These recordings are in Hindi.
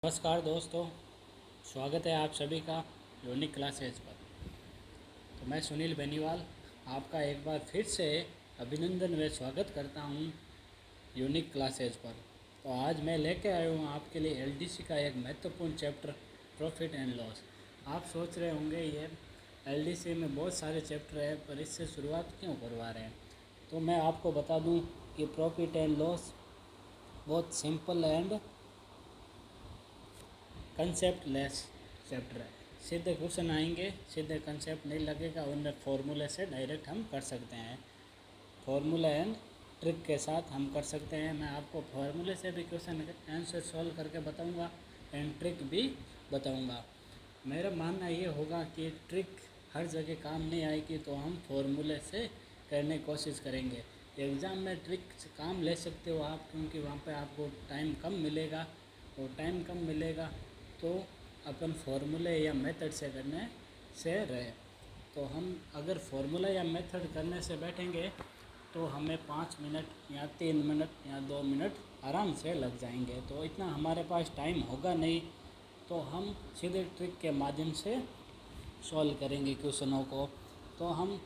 नमस्कार दोस्तों, स्वागत है आप सभी का यूनिक क्लासेज पर। तो मैं सुनील बेनीवाल आपका एक बार फिर से अभिनंदन व स्वागत करता हूं यूनिक क्लासेज पर। तो आज मैं लेके आया हूं आपके लिए एलडीसी का एक महत्वपूर्ण चैप्टर प्रॉफिट एंड लॉस। आप सोच रहे होंगे ये एलडीसी में बहुत सारे चैप्टर है पर इससे शुरुआत क्यों करवा रहे हैं। तो मैं आपको बता दूं कि प्रॉफिट एंड लॉस बहुत simple and concept less chapter है। सीधे क्वेश्चन आएंगे, सीधे कंसेप्ट नहीं लगेगा, उनमें फॉर्मूले से डायरेक्ट हम कर सकते हैं। फॉर्मूला एंड ट्रिक के साथ हम कर सकते हैं। मैं आपको फॉर्मूले से भी क्वेश्चन आंसर सॉल्व करके बताऊंगा एंड ट्रिक भी बताऊंगा। मेरा मानना ये होगा कि ट्रिक हर जगह काम नहीं आएगी, तो हम फॉर्मूले से करने की कोशिश करेंगे। एग्ज़ाम में ट्रिक से काम ले सकते हो आप, क्योंकि वहाँ पे आपको टाइम कम मिलेगा, और टाइम कम मिलेगा तो अपन फार्मूले या मेथड से करने से रहे। तो हम अगर फार्मूला या मेथड करने से बैठेंगे तो हमें 5 मिनट या 3 मिनट या 2 मिनट आराम से लग जाएंगे, तो इतना हमारे पास टाइम होगा नहीं। तो हम सीधे ट्रिक के माध्यम से सॉल्व करेंगे क्वेश्चनों को। तो हम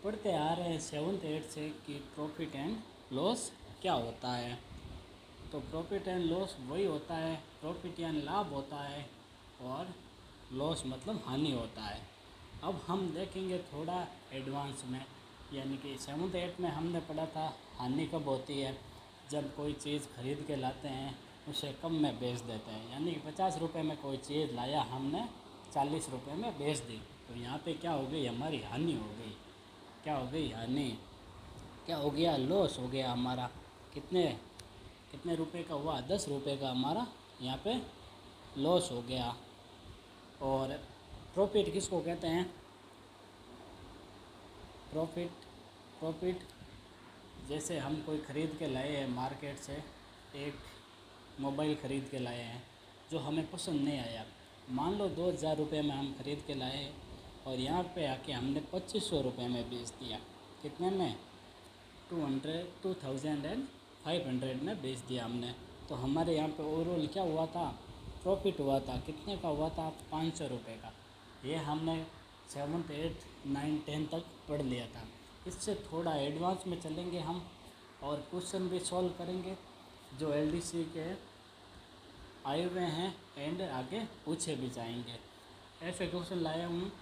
पढ़ते आ रहे हैं 7th 8th से कि प्रॉफिट एंड लॉस क्या होता है। तो प्रॉफिट एंड लॉस वही होता है, प्रॉफिट यानी लाभ होता है और लॉस मतलब हानि होता है। अब हम देखेंगे थोड़ा एडवांस में, यानी कि 7th 8th में हमने पढ़ा था हानि कब होती है, जब कोई चीज़ खरीद के लाते हैं उसे कम में बेच देते हैं। यानी कि 50 रुपये में कोई चीज़ लाया, हमने 40 रुपये में बेच दी, तो यहाँ पे क्या हो गई, हमारी हानि हो गई। क्या हो गई, हानि। क्या हो गया, लॉस हो गया हमारा। कितने कितने रुपए का हुआ, 10 रुपये का हमारा यहाँ पे लॉस हो गया। और प्रॉफिट किसको कहते हैं, प्रॉफिट प्रॉफिट जैसे हम कोई ख़रीद के लाए हैं मार्केट से, एक मोबाइल ख़रीद के लाए हैं जो हमें पसंद नहीं आया। मान लो 2000 रुपये में हम ख़रीद के लाए और यहाँ पे आके हमने 2500 रुपये में बेच दिया। कितने में, 2500 में बेच दिया हमने। तो हमारे यहाँ पे ओवरऑल क्या हुआ था, प्रॉफिट हुआ था। कितने का हुआ था, 500 रुपये का। ये हमने 7th 8th 9th 10th तक पढ़ लिया था। इससे थोड़ा एडवांस में चलेंगे हम और क्वेश्चन भी सॉल्व करेंगे जो एलडीसी के आए हुए हैं एंड आगे पूछे भी जाएंगे। ऐसे क्वेश्चन लाया हूँ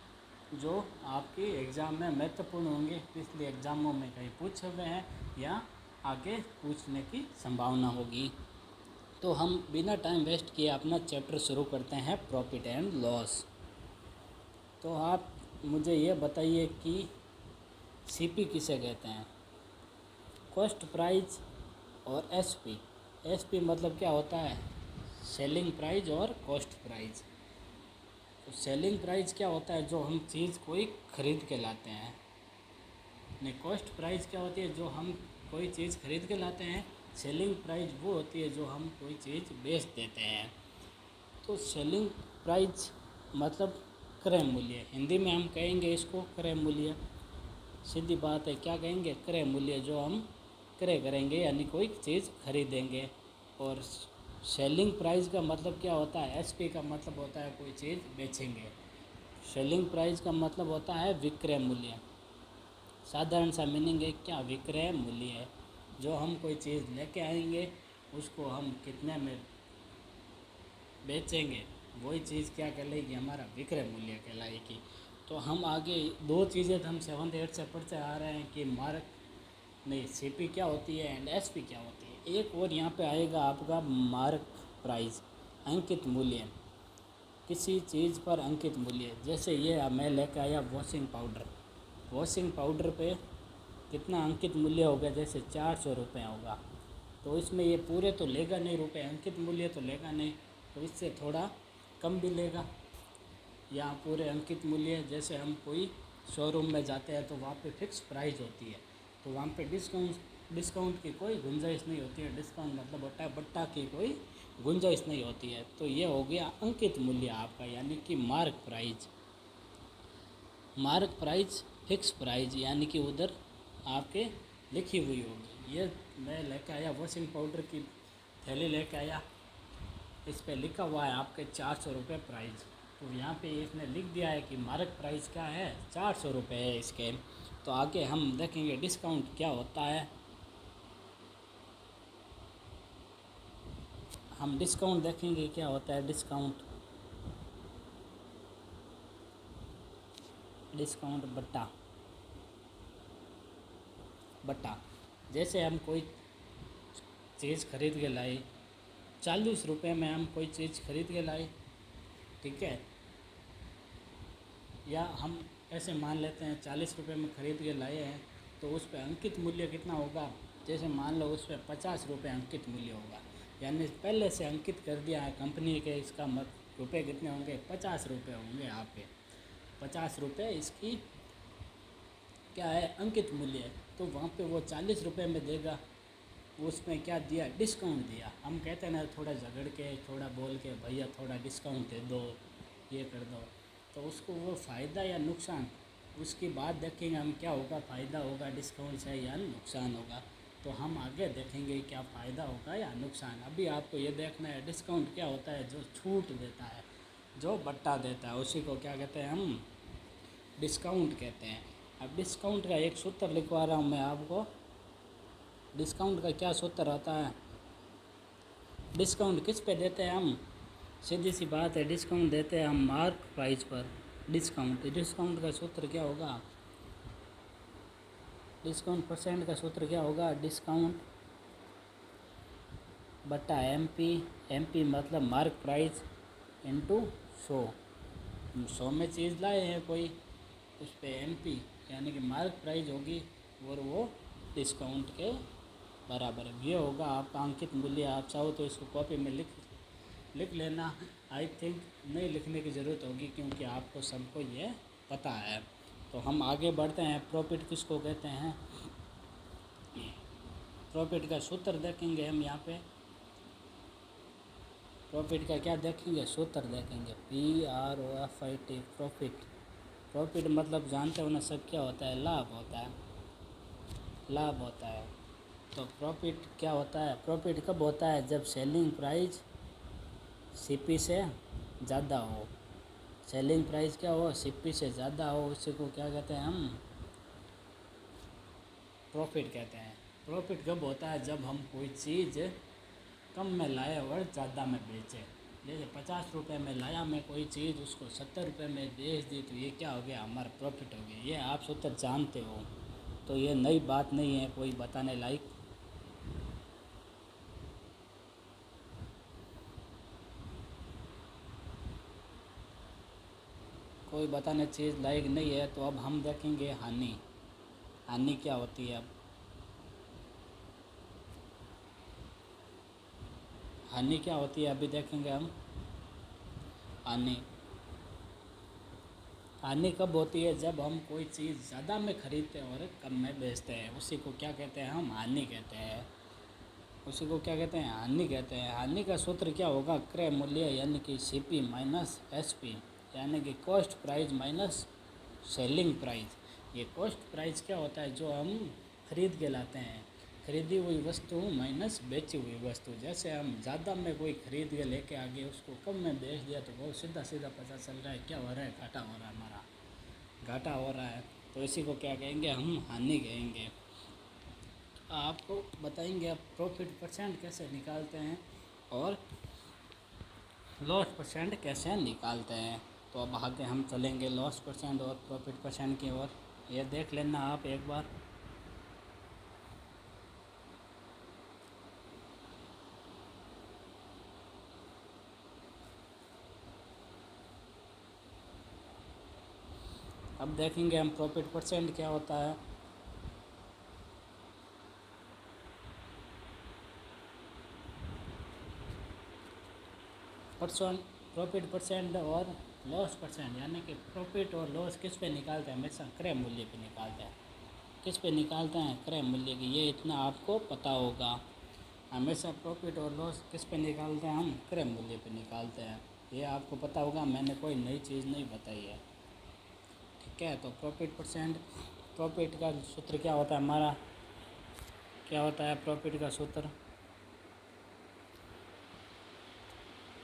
जो आपकी एग्ज़ाम में महत्वपूर्ण होंगे, पिछले एग्ज़ामों में कहीं पूछे हुए हैं या आगे पूछने की संभावना होगी। तो हम बिना टाइम वेस्ट किए अपना चैप्टर शुरू करते हैं, प्रॉफिट एंड लॉस। तो आप मुझे ये बताइए कि सीपी किसे कहते हैं, कॉस्ट प्राइस और एसपी। एसपी मतलब क्या होता है, सेलिंग प्राइस और कॉस्ट प्राइस। तो सेलिंग प्राइस क्या होता है, जो हम चीज़ कोई ख़रीद के लाते हैं। नहीं, कॉस्ट प्राइस क्या होती है, जो हम कोई चीज़ खरीद के लाते हैं। सेलिंग प्राइस वो होती है जो हम कोई चीज़ बेच देते हैं। तो सेलिंग प्राइस मतलब क्रय मूल्य, हिंदी में हम कहेंगे इसको क्रय मूल्य। सीधी बात है, क्या कहेंगे, क्रय मूल्य, जो हम क्रय करेंगे यानी कोई चीज़ खरीदेंगे। और सेलिंग प्राइस का मतलब क्या होता है, एसपी का मतलब होता है कोई चीज़ बेचेंगे। सेलिंग प्राइस का मतलब होता है विक्रय मूल्य। साधारण सा मीनिंग है क्या, विक्रय मूल्य है। जो हम कोई चीज़ लेके आएंगे उसको हम कितने में बेचेंगे, वही चीज़ क्या कहलाएगी, हमारा विक्रय मूल्य कहलाएगी। तो हम आगे दो चीज़ें तो हम 7th 8th से पढ़ते आ रहे हैं कि मार्क नहीं, सीपी क्या होती है एंड एसपी क्या होती है। एक और यहाँ पे आएगा आपका मार्क प्राइस, अंकित मूल्य, किसी चीज़ पर अंकित मूल्य। जैसे ये मैं लेकर आया वॉशिंग पाउडर, वॉशिंग पाउडर पे कितना अंकित मूल्य होगा, जैसे 400 रुपये होगा। तो इसमें ये पूरे तो लेगा नहीं रुपए, अंकित मूल्य तो लेगा नहीं, तो इससे थोड़ा कम भी लेगा। या पूरे अंकित मूल्य, जैसे हम कोई शोरूम में जाते हैं तो वहाँ पे फिक्स प्राइस होती है, तो वहाँ पे डिस्काउंट की कोई गुंजाइश नहीं होती है। डिस्काउंट मतलब बट्टा बट्टा की कोई गुंजाइश नहीं होती है। तो ये हो गया अंकित मूल्य आपका, यानी कि mark price. Mark price fix price, यानी कि उधर आपके लिखी हुई होगी। ये मैं लेके आया वॉशिंग पाउडर की थैली लेके आया, इस पे लिखा हुआ है आपके 400 रुपये प्राइस। तो यहाँ पे इसने लिख दिया है कि मार्क प्राइस क्या है, 400 रुपये है इसके। तो आगे हम देखेंगे डिस्काउंट क्या होता है। हम डिस्काउंट देखेंगे क्या होता है। डिस्काउंट बट्टा जैसे हम कोई चीज़ खरीद के लाए, 40 रुपये में हम कोई चीज़ खरीद के लाए, ठीक है, या हम ऐसे मान लेते हैं 40 रुपये में ख़रीद के लाए हैं, तो उस पर अंकित मूल्य कितना होगा। जैसे मान लो उस पर 50 रुपये अंकित मूल्य होगा, यानी पहले से अंकित कर दिया है कंपनी के। इसका रुपये कितने होंगे, 50 रुपये होंगे। यहाँ पे 50 रुपये इसकी क्या है, अंकित मूल्य है। तो वहाँ पे वो 40 रुपये में देगा। उसमें क्या दिया, डिस्काउंट दिया। हम कहते हैं ना थोड़ा झगड़ के, थोड़ा बोल के, भैया थोड़ा डिस्काउंट दे दो, ये कर दो, तो उसको वो फ़ायदा या नुकसान, उसकी बात देखेंगे हम, क्या होगा, फ़ायदा होगा डिस्काउंट से या नुकसान होगा। तो हम आगे देखेंगे क्या फ़ायदा होगा या नुकसान। अभी आपको ये देखना है डिस्काउंट क्या होता है, जो छूट देता है, जो बट्टा देता है, उसी को क्या कहते हैं, हम डिस्काउंट कहते हैं। अब डिस्काउंट का एक सूत्र लिखवा रहा हूँ मैं आपको। डिस्काउंट का क्या सूत्र आता है, डिस्काउंट किस पे देते हैं हम, सीधी सी बात है, डिस्काउंट देते हैं हम मार्क प्राइस पर। डिस्काउंट का सूत्र क्या होगा, डिस्काउंट परसेंट का सूत्र क्या होगा, डिस्काउंट बट्टा एमपी मतलब मार्क प्राइस इनटू 100। 100 में चीज़ लाए हैं कोई, उस पर एमपी यानी कि मार्क प्राइस होगी, और वो डिस्काउंट के बराबर ये होगा आपका अंकित मूल्य। आप चाहो तो इसको कॉपी में लिख लेना। आई थिंक नहीं लिखने की ज़रूरत होगी, क्योंकि आपको सबको ये पता है। तो हम आगे बढ़ते हैं। प्रॉफिट किसको कहते हैं, प्रॉफिट का सूत्र देखेंगे हम यहाँ पे। प्रॉफिट का क्या देखेंगे, सूत्र देखेंगे, PROFIT। प्रॉफिट मतलब जानते हो ना सब, क्या होता है, लाभ होता है। तो प्रॉफिट क्या होता है, प्रॉफिट कब होता है, जब सेलिंग प्राइस सीपी से ज़्यादा हो। सेलिंग प्राइस क्या हो, सीपी से ज़्यादा हो, उसी को क्या कहते हैं, हम प्रॉफिट कहते हैं। प्रॉफिट कब होता है, जब हम कोई चीज़ कम में लाए और ज़्यादा में बेचे। जैसे 50 रुपये में लाया मैं कोई चीज़, उसको 70 रुपये में बेच दी, तो ये क्या हो गया, हमारा प्रॉफिट हो गया। ये आप सूत्र जानते हो, तो ये नई बात नहीं है कोई बताने लायक। कोई बताने चीज़ लायक नहीं है। तो अब हम देखेंगे हानि क्या होती है। अब हानि क्या होती है अभी देखेंगे हम। हानि कब होती है, जब हम कोई चीज़ ज़्यादा में ख़रीदते हैं और कम में बेचते हैं, उसी को क्या कहते हैं, हम हानि कहते हैं। हानि का सूत्र क्या होगा, क्रय मूल्य यानी कि CP माइनस SP, यानी कि cost price minus selling price. ये कॉस्ट प्राइस क्या होता है, जो हम खरीद के लाते हैं, खरीदी हुई वस्तु माइनस बेची हुई वस्तु। जैसे हम ज़्यादा में कोई खरीद के लेके आ गए, उसको कम में बेच दिया, तो बहुत सीधा पता चल रहा है क्या हो रहा है, घाटा हो रहा है, हमारा घाटा हो रहा है। तो इसी को क्या कहेंगे, हम हानि कहेंगे। आपको बताएंगे अब प्रॉफिट परसेंट कैसे निकालते हैं और लॉस परसेंट कैसे निकालते हैं। तो अब आगे हम चलेंगे लॉस परसेंट और प्रॉफिट परसेंट की ओर। ये देख लेना आप एक बार। अब देखेंगे हम प्रॉफिट परसेंट क्या होता है। प्रॉफिट परसेंट और लॉस परसेंट, यानी कि प्रॉफिट और लॉस किस पे निकालते हैं, हमेशा क्रय मूल्य पे निकालते हैं। किस पे निकालते हैं, क्रय मूल्य की। ये इतना आपको पता होगा, हमेशा प्रॉफिट और लॉस किस पे निकालते हैं, हम क्रय मूल्य पे निकालते हैं। ये आपको पता होगा, मैंने कोई नई चीज़ नहीं बताई है, ठीक है। तो प्रॉफिट का सूत्र क्या होता है हमारा, क्या होता है प्रॉफिट का सूत्र,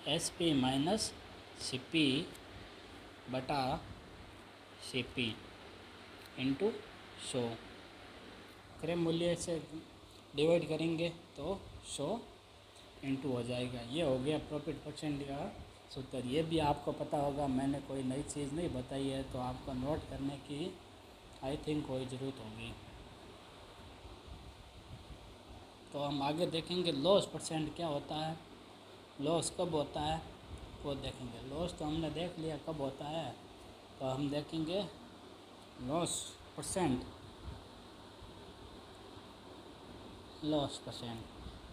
S P minus C P बटा सी पी इंटू 100 क्रय मूल्य से डिवाइड करेंगे तो 100 इंटू हो जाएगा। ये हो गया प्रॉफिट परसेंट का सूत्र। ये भी आपको पता होगा, मैंने कोई नई चीज़ नहीं बताई है, तो आपको नोट करने की आई थिंक कोई ज़रूरत होगी। तो हम आगे देखेंगे लॉस परसेंट क्या होता है, लॉस कब होता है वो देखेंगे। लॉस तो हमने देख लिया कब होता है, तो हम देखेंगे लॉस परसेंट।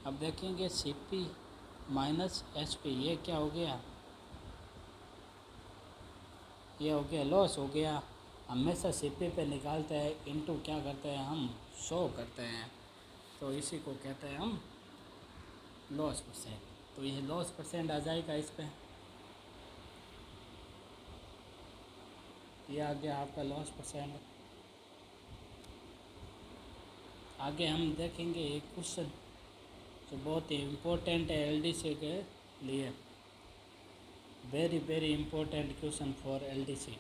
अब देखेंगे C P minus H P, ये क्या हो गया, ये हो गया लॉस हो गया। हमेशा सी पी पे निकालते हैं, इनटू क्या करते हैं हम 100 करते हैं, तो इसी को कहते हैं हम लॉस परसेंट। तो ये लॉस परसेंट आ जाएगा इस पे, ये आ गया आपका लॉस परसेंट। आगे हम देखेंगे एक क्वेश्चन जो बहुत ही इम्पोर्टेंट है एलडीसी के लिए, very very important question for LDC.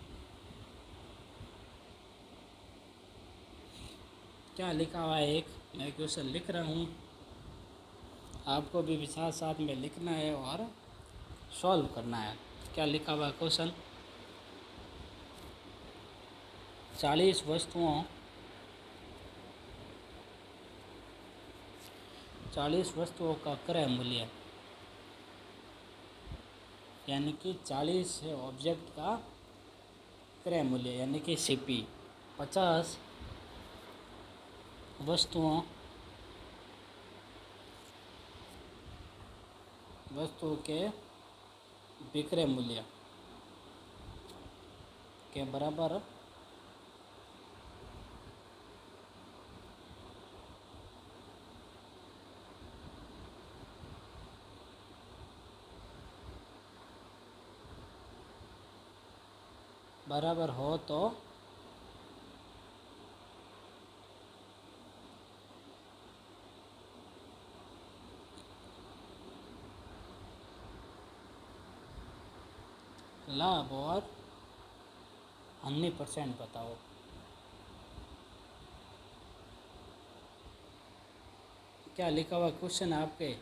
क्या लिखा हुआ है, एक मैं क्वेश्चन लिख रहा हूँ, आपको भी साथ साथ में लिखना है और सॉल्व करना है। क्या लिखा हुआ है क्वेश्चन, 40 वस्तुओं का क्रय मूल्य, यानी कि 40 ऑब्जेक्ट का क्रय मूल्य यानी कि सीपी, 50 वस्तुओं के विक्रय मूल्य के बराबर हो तो लाभ और हानि परसेंट बताओ। क्या लिखा हुआ क्वेश्चन आपके,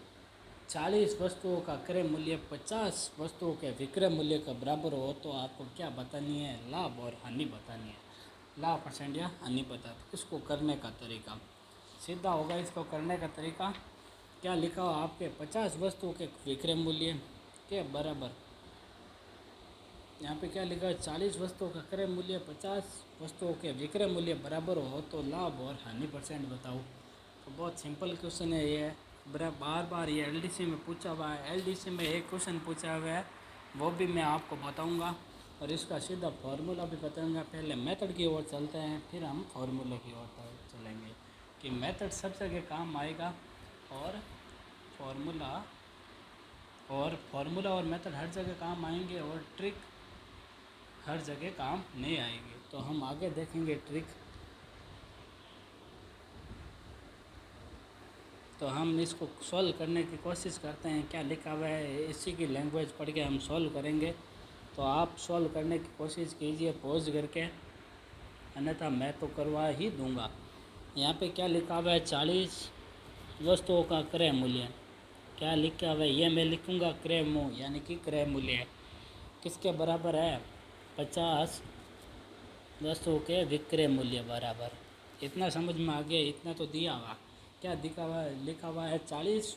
40 वस्तुओं का क्रय मूल्य 50 वस्तुओं के विक्रय मूल्य का बराबर हो तो आपको क्या बतानी है, लाभ और हानि बतानी है। लाभ परसेंट या हानि बता, इसको करने का तरीका सीधा होगा। इसको करने का तरीका क्या लिखा हो आपके, 50 वस्तुओं के विक्रय मूल्य के बराबर, यहाँ पे क्या लिखा है, 40 वस्तुओं का क्रय मूल्य 50 वस्तुओं के विक्रय मूल्य बराबर हो तो लाभ और हानि परसेंट बताओ। तो बहुत सिंपल क्वेश्चन है ये, बार बार ये एलडीसी में पूछा हुआ है। एलडीसी में एक क्वेश्चन पूछा हुआ है, वो भी मैं आपको बताऊंगा और इसका सीधा फार्मूला भी बताऊंगा। पहले मेथड की ओर चलते हैं, फिर हम फार्मूला की ओर चलेंगे कि मेथड सब जगह काम आएगा और फार्मूला और मेथड हर जगह काम आएंगे और ट्रिक हर जगह काम नहीं आएगी। तो हम आगे देखेंगे ट्रिक। तो हम इसको सॉल्व करने की कोशिश करते हैं, क्या लिखा हुआ है इसी की लैंग्वेज पढ़ के हम सॉल्व करेंगे। तो आप सॉल्व करने की कोशिश कीजिए पॉज करके, अन्यथा मैं तो करवा ही दूंगा। यहाँ पे क्या लिखा हुआ है, 40 वस्तुओं का क्रय मूल्य, क्या लिखा हुआ है, ये मैं लिखूँगा क्रय मूल्य, यानी कि क्रय मूल्य किसके बराबर है, 50 वस्तुओं के विक्रय मूल्य बराबर। इतना समझ में आ गया, इतना तो दिया हुआ। क्या लिखा हुआ है, 40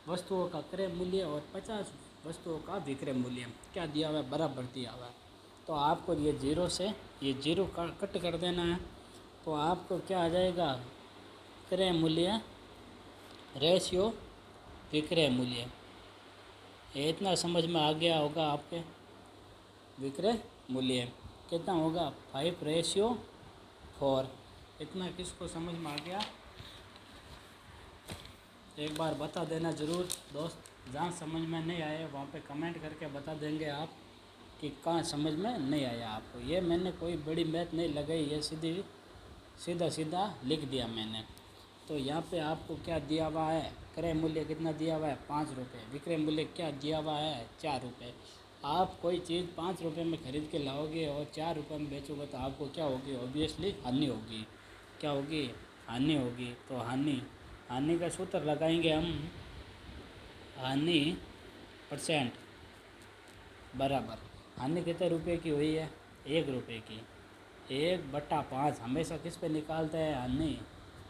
वस्तुओं का क्रय मूल्य और 50 वस्तुओं का विक्रय मूल्य क्या दिया हुआ है, बराबर दिया हुआ है। तो आपको ये जीरो से ये जीरो कट कर देना है, तो आपको क्या आ जाएगा, क्रय मूल्य रेशियो विक्रय मूल्य। ये इतना समझ में आ गया होगा आपके। विक्रय मूल्य कितना होगा, 5:4। इतना किसको समझ में आ गया, एक बार बता देना ज़रूर दोस्त। जहाँ समझ में नहीं आए वहाँ पे कमेंट करके बता देंगे आप कि कहाँ समझ में नहीं आया आपको। ये मैंने कोई बड़ी मैथ नहीं लगाई, ये सीधा सीधा लिख दिया मैंने। तो यहाँ पे आपको क्या दिया हुआ है, क्रय मूल्य कितना दिया हुआ है 5 रुपये, विक्रय मूल्य क्या दिया हुआ है 4 रुपये। आप कोई चीज़ 5 रुपये में ख़रीद के लाओगे और 4 रुपये में बेचोगे तो आपको क्या होगी, ऑब्वियसली हानि होगी। क्या होगी, हानि होगी। तो हानि का सूत्र लगाएंगे हम, हानि परसेंट बराबर, हानि कितने रुपए की हुई है 1 रुपये की, 1/5 हमेशा किस पे निकालते हैं, हानि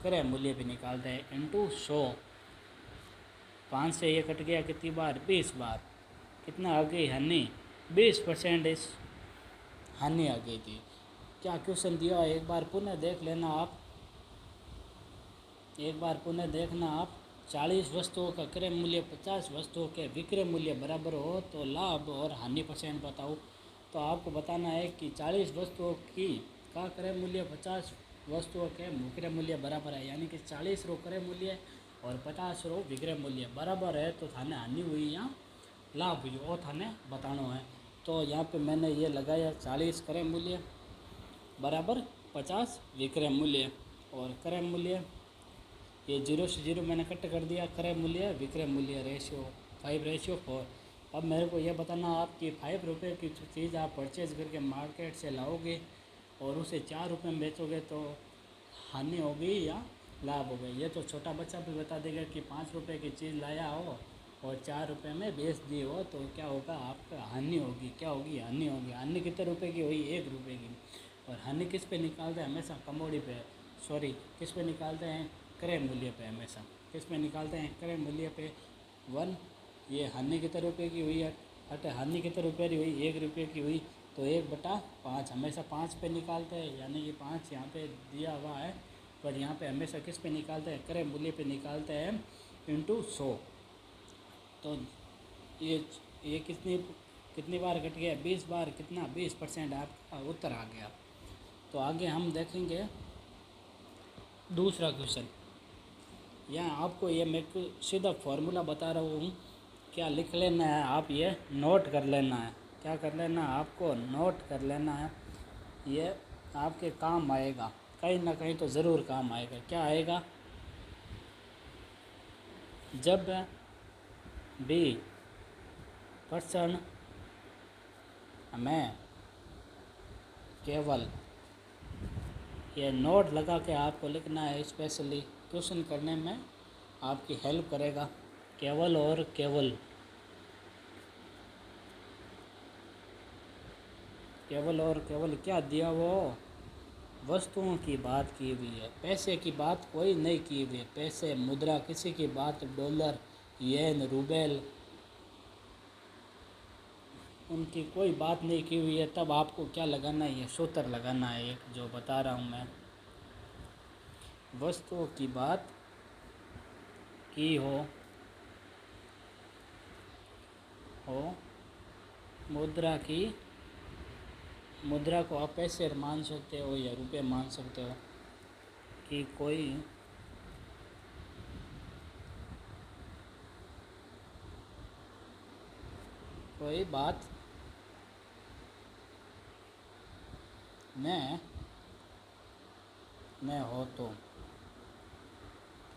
क्रय मूल्य पे निकालते हैं, इंटू 100। 5 से ये कट गया कितनी बार, 20 बार। कितना आ गई हानि, 20% इस हानि आ गई थी। क्या क्वेश्चन दिया, एक बार पुनः देख लेना आप, एक बार पुनः देखना आप। 40 वस्तुओं का क्रय मूल्य 50 वस्तुओं के विक्रय मूल्य बराबर हो तो लाभ और हानि परसेंट बताओ। तो आपको बताना है कि 40 वस्तुओं की का क्रय मूल्य 50 वस्तुओं के विक्रय मूल्य बराबर है, यानी कि 40 रो क्रय मूल्य और 50 रो विक्रय मूल्य बराबर है, तो थाने हानि हुई या लाभ हुई वो थाने बताना है। तो यहाँ पे मैंने ये लगाया 40 क्रय मूल्य बराबर 50 विक्रय मूल्य, और क्रय मूल्य ये 0 से 0 मैंने कट कर दिया, क्रय मूल्य विक्रय मूल्य रेशियो 5:4। अब मेरे को ये बताना आप कि 5 रुपये की चीज़ आप परचेज़ करके मार्केट से लाओगे और उसे 4 रुपये में बेचोगे तो हानि होगी या लाभ होगा। ये तो छोटा बच्चा भी बता देगा कि 5 रुपये की चीज़ लाया हो और 4 रुपये में बेच दी हो तो क्या होगा, आपका हानि होगी। क्या होगी, हानि होगी। हानि कितने रुपए की हुई, 1 रुपये की। और हानि किस पे निकालते हैं, हमेशा कमोडी पे, सॉरी किस पे निकालते हैं, क्रय मूल्य पे। हमेशा किस पे निकालते हैं, क्रय मूल्य पे। 1, ये हानि कितने रुपये की हुई है, हानि कितने रुपये की हुई, 1 रुपये की हुई, तो 1/5 हमेशा 5 पे निकालते हैं, यानी कि 5 यहाँ पे दिया हुआ है, पर यहाँ पे हमेशा किस पे निकालते हैं, क्रय मूल्य पे निकालते हैं, इंटू 100। तो ये कितनी बार कट गया, 20 बार। कितना, 20% आपका उत्तर आ गया। तो आगे हम देखेंगे दूसरा क्वेश्चन। यहाँ आपको ये मैं सीधा फॉर्मूला बता रहा हूँ, क्या लिख लेना है आप, ये नोट कर लेना है। क्या कर लेना है, आपको नोट कर लेना है, ये आपके काम आएगा, कहीं ना कहीं तो ज़रूर काम आएगा। क्या आएगा, जब भी पर्सन हमें केवल, ये नोट लगा के आपको लिखना है, स्पेशली क्वेश्चन करने में आपकी हेल्प करेगा। केवल और केवल, केवल और केवल क्या दिया, वो वस्तुओं की बात की हुई है, पैसे की बात कोई नहीं की हुई है। पैसे, मुद्रा, किसी की बात, डॉलर, येन, रूबेल, उनकी कोई बात नहीं की हुई है। तब आपको क्या लगाना है, ये सूत्र लगाना है एक जो बता रहा हूँ मैं। वस्तुओं की बात की हो मुद्रा को आप पैसे मान सकते हो या रुपए मान सकते हो, कि कोई बात में हो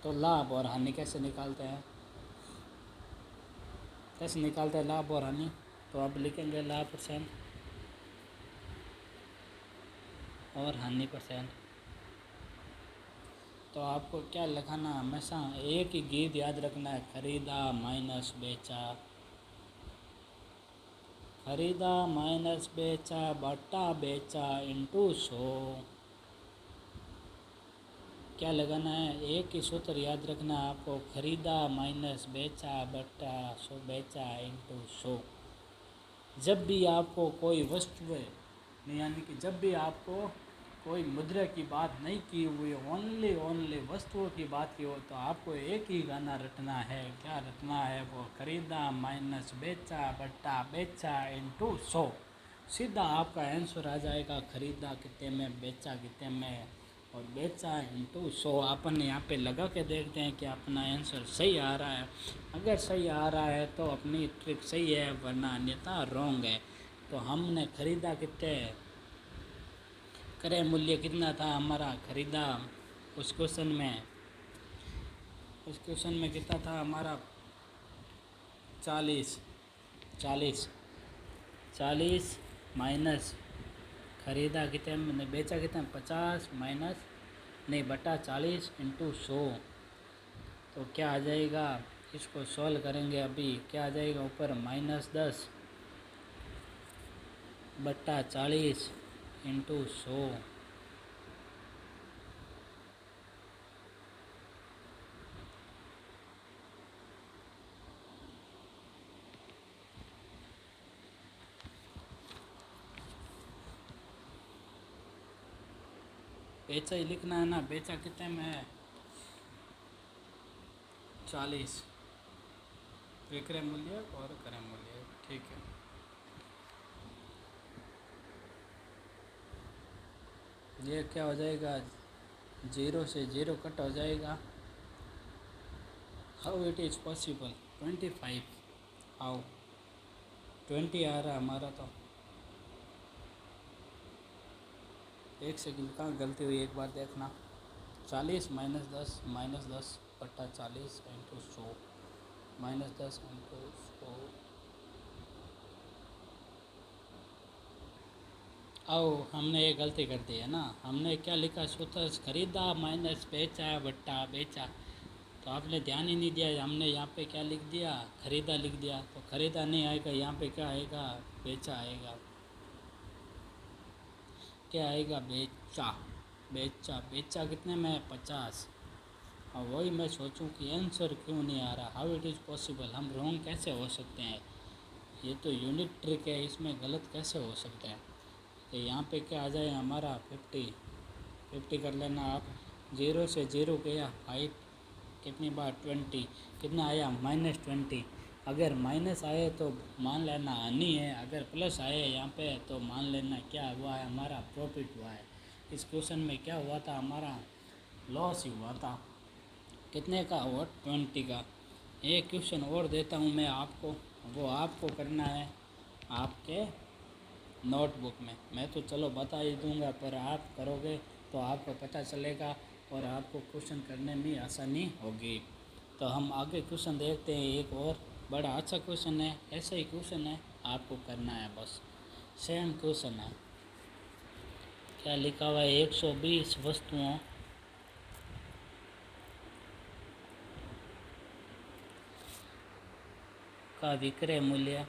तो लाभ और हानि कैसे निकालते हैं, कैसे निकालते हैं लाभ और हानि। तो आप लिखेंगे लाभ परसेंट और हानि परसेंट। तो आपको क्या लिखाना, हमेशा एक ही गीत याद रखना है, खरीदा माइनस बेचा, खरीदा माइनस बेचा बटा बेचा इंटू 100। क्या लगाना है, एक ही सूत्र याद रखना है आपको, खरीदा माइनस बेचा बटा 100 बेचा इंटू 100। जब भी आपको कोई वस्तु, यानी कि जब भी आपको कोई मुद्रा की बात नहीं की हुई, ओनली वस्तुओं की बात की हो, तो आपको एक ही गाना रटना है। क्या रटना है, वो खरीदा माइनस बेचा बटा बेचा इंटू 100। सीधा आपका आंसर आ जाएगा, खरीदा कितने में, बेचा कितने में, और बेचा इंटू 100। अपन यहाँ पे लगा के देखते हैं कि अपना आंसर सही आ रहा है। अगर सही आ रहा है तो अपनी ट्रिक सही है, वरना अन्यथा रॉन्ग है। तो हमने खरीदा कितने, क्रय मूल्य कितना था हमारा, खरीदा उस क्वेश्चन में उस क्वेश्चन में कितना था हमारा 40 40 40 माइनस ख़रीदा कितने मैंने बेचा कितना 50 माइनस नहीं बटा 40 इंटू 100 तो क्या आ जाएगा। इसको सॉल्व करेंगे अभी। क्या आ जाएगा ऊपर -10 बटा 40 इंटू 100। बेचा ही लिखना है ना। बेचा कितने में है 40 विक्रय मूल्य और क्रय मूल्य। ठीक है। ये क्या हो जाएगा 0 से 0 कट हो जाएगा। How it is possible 25 how 20 आ रहा हमारा। तो एक सेकंड कहाँ गलती हुई एक बार देखना। 40 माइनस दस बट्टा 40 इंटू 100 -10 इंटू 100। आओ हमने ये गलती कर दी है ना। हमने क्या लिखा सूत्र खरीदा माइनस बेचा बट्टा बेचा। तो आपने ध्यान ही नहीं दिया। हमने यहाँ पे क्या लिख दिया खरीदा लिख दिया। तो खरीदा नहीं आएगा यहाँ पे क्या आएगा बेचा आएगा। क्या आएगा बेचा। बेचा बेचा कितने में 50। और वही मैं सोचूं कि आंसर क्यों नहीं आ रहा। हाउ इट इज़ पॉसिबल हम रॉन्ग कैसे हो सकते हैं। ये तो यूनिक ट्रिक है इसमें गलत कैसे हो सकते हैं। तो यहाँ पे क्या आ जाए हमारा 50 कर लेना आप। 0 से 0 गया 5 कितनी बार 20 कितना आया -20। अगर माइनस आए तो मान लेना हानि है। अगर प्लस आए यहाँ पे तो मान लेना क्या हुआ है हमारा प्रॉफिट हुआ है। इस क्वेश्चन में क्या हुआ था हमारा लॉस ही हुआ था। कितने का और 20 का। एक क्वेश्चन और देता हूँ मैं आपको। वो आपको करना है आपके नोटबुक में। मैं तो चलो बता ही दूंगा पर आप करोगे तो आपको पता चलेगा और आपको क्वेश्चन करने में आसानी होगी। तो हम आगे क्वेश्चन देखते हैं। एक और बड़ा अच्छा क्वेश्चन है। ऐसा ही क्वेश्चन है आपको करना है बस सेम क्वेश्चन है। क्या लिखा हुआ है 120 वस्तुओं का विक्रय मूल्य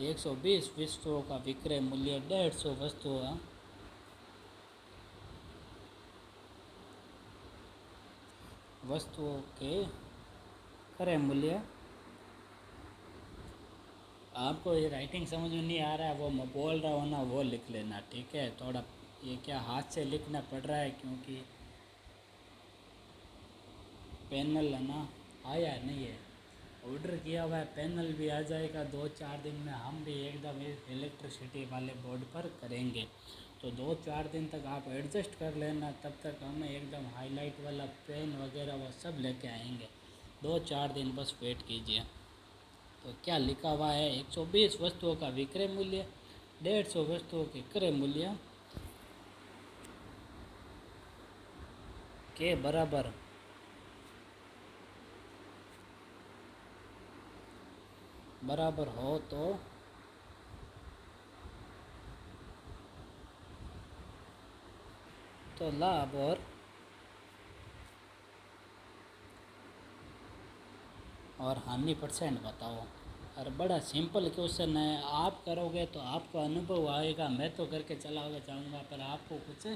120 वस्तुओं का विक्रय मूल्य 150 वस्तुओं के क्रय मूल्य। आपको ये राइटिंग समझ में नहीं आ रहा है वो मैं बोल रहा हूँ ना वो लिख लेना। ठीक है। थोड़ा ये क्या हाथ से लिखना पड़ रहा है क्योंकि पैनल है ना आया नहीं है। ऑर्डर किया हुआ है पैनल भी आ जाएगा 2-4 दिन में। हम भी एकदम इलेक्ट्रिसिटी वाले बोर्ड पर करेंगे। तो 2-4 दिन तक आप एडजस्ट कर लेना। तब तक हम एकदम हाईलाइट वाला पेन वगैरह वो सब लेके आएंगे। 2-4 दिन बस वेट कीजिए। तो क्या लिखा हुआ है 120 वस्तुओं का विक्रय मूल्य 150 वस्तुओं के क्रय मूल्य के बराबर हो तो लाभ और हानि परसेंट बताओ। और बड़ा सिंपल क्वेश्चन है। आप करोगे तो आपको अनुभव आएगा। मैं तो करके चला जाऊँगा पर आपको कुछ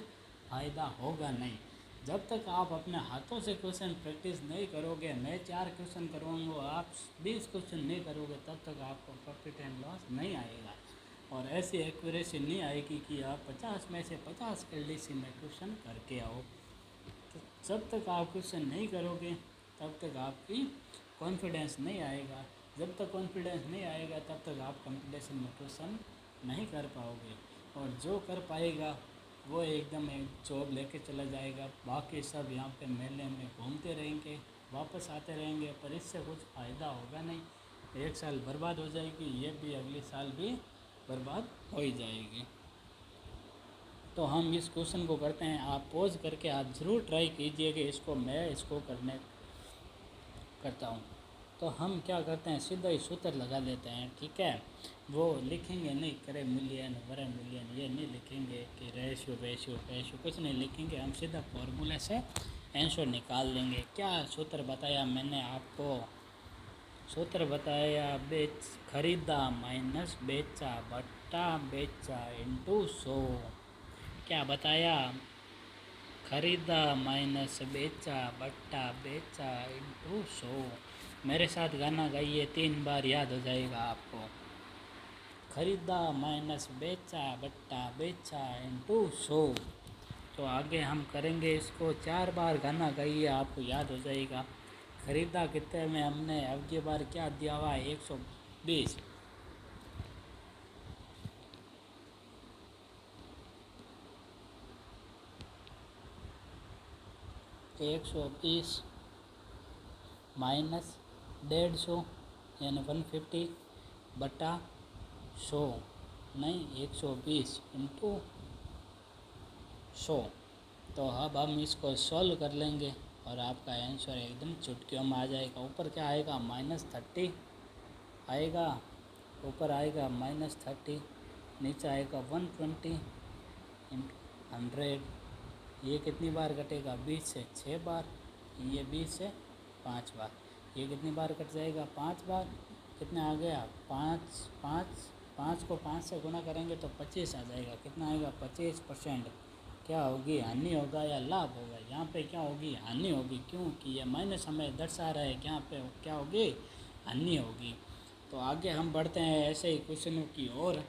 फ़ायदा होगा नहीं। जब तक आप अपने हाथों से क्वेश्चन प्रैक्टिस नहीं करोगे। मैं 4 क्वेश्चन करवाऊँगा आप 20 क्वेश्चन नहीं करोगे तब तक आपको प्रॉफिट एंड लॉस नहीं आएगा। और ऐसी एक्यूरेसी नहीं आएगी कि आप 50 में से 50 एलडीसी में क्वेश्चन करके आओ। तो जब तक आप क्वेश्चन नहीं करोगे तब तक आपकी कॉन्फिडेंस नहीं आएगा। जब तक कॉन्फिडेंस नहीं आएगा तब तक आप कंपटीशन में क्वेश्चन नहीं कर पाओगे। और जो कर पाएगा वो एकदम एक जॉब लेके चला जाएगा। बाकी सब यहाँ पे मेले में घूमते रहेंगे वापस आते रहेंगे पर इससे कुछ फ़ायदा होगा नहीं। 1 साल बर्बाद हो जाएगी। ये भी अगले साल भी बर्बाद हो ही जाएगी। तो हम इस क्वेश्चन को करते हैं। आप पॉज करके आप ज़रूर ट्राई कीजिए कि इसको मैं इसको करता हूँ। तो हम क्या करते हैं, सीधा ही सूत्र लगा लेते हैं, ठीक है। वो लिखेंगे नहीं, करे मूल्यन वरे मूल्यन, ये नहीं लिखेंगे कि रेशियो रेशियो रेशियो, कुछ नहीं लिखेंगे। हम सीधा फॉर्मूले से आंसर निकाल लेंगे। क्या सूत्र बताया मैंने आपको, सूत्र बताया खरीदा माइनस बेचा बट्टा बेचा इंटू 100। क्या बताया, खरीदा माइनस बेचा बट्टा बेचा इंटू 100। मेरे साथ गाना गाइए, 3 बार याद हो जाएगा आपको। खरीदा माइनस बेचा बट्टा बेचा इंटू 100। तो आगे हम करेंगे इसको 4 बार गाना गाइए, आपको याद हो जाएगा। खरीदा कितने में हमने अब की बार क्या दिया हुआ है, 120। 120 माइनस 150 यानी 150 बटा 100, नहीं 120 इंटू 100। तो अब हम इसको सॉल्व कर लेंगे और आपका आंसर एकदम चुटकियों में आ जाएगा। ऊपर क्या आएगा, -30 आएगा, ऊपर आएगा -30, नीचे आएगा 120 इंटू 100। ये कितनी बार कटेगा, 20 से 6 बार, ये 20 से 5 बार। ये कितनी बार कट जाएगा, 5 बार। कितना आ गया, 5 5 5 को 5 से गुना करेंगे तो 25 आ जाएगा। कितना आएगा, 25%। क्या होगी, हानि होगा या लाभ होगा। यहाँ पे क्या होगी, हानि होगी, क्योंकि ये माइनस हमें दर्शा रहा है। यहाँ पे क्या होगी, हानि होगी। तो आगे हम बढ़ते हैं ऐसे ही क्वेश्चनों की ओर।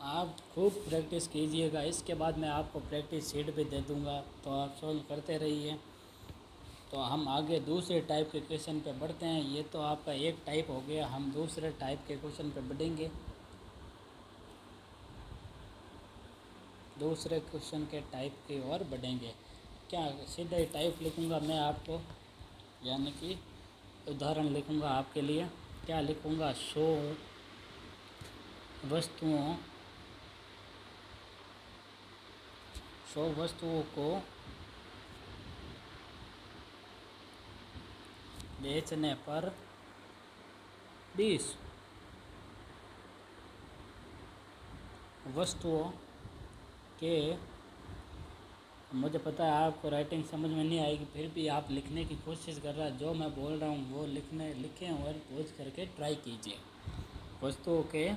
आप खूब प्रैक्टिस कीजिएगा। इसके बाद मैं आपको प्रैक्टिस शीट भी दे दूँगा, तो आप सॉल्व करते रहिए। तो हम आगे दूसरे टाइप के क्वेश्चन पे बढ़ते हैं। ये तो आपका एक टाइप हो गया, हम दूसरे टाइप के क्वेश्चन पे बढ़ेंगे। दूसरे क्वेश्चन के टाइप की ओर बढ़ेंगे। क्या सीधे टाइप लिखूँगा मैं आपको, यानी कि उदाहरण लिखूँगा आपके लिए। क्या लिखूँगा, 100 वस्तुओं को बेचने पर 20 वस्तुओं के, मुझे पता है आपको राइटिंग समझ में नहीं आएगी, फिर भी आप लिखने की कोशिश कर रहा है। जो मैं बोल रहा हूँ वो लिखें और पॉज करके ट्राई कीजिए। वस्तुओं के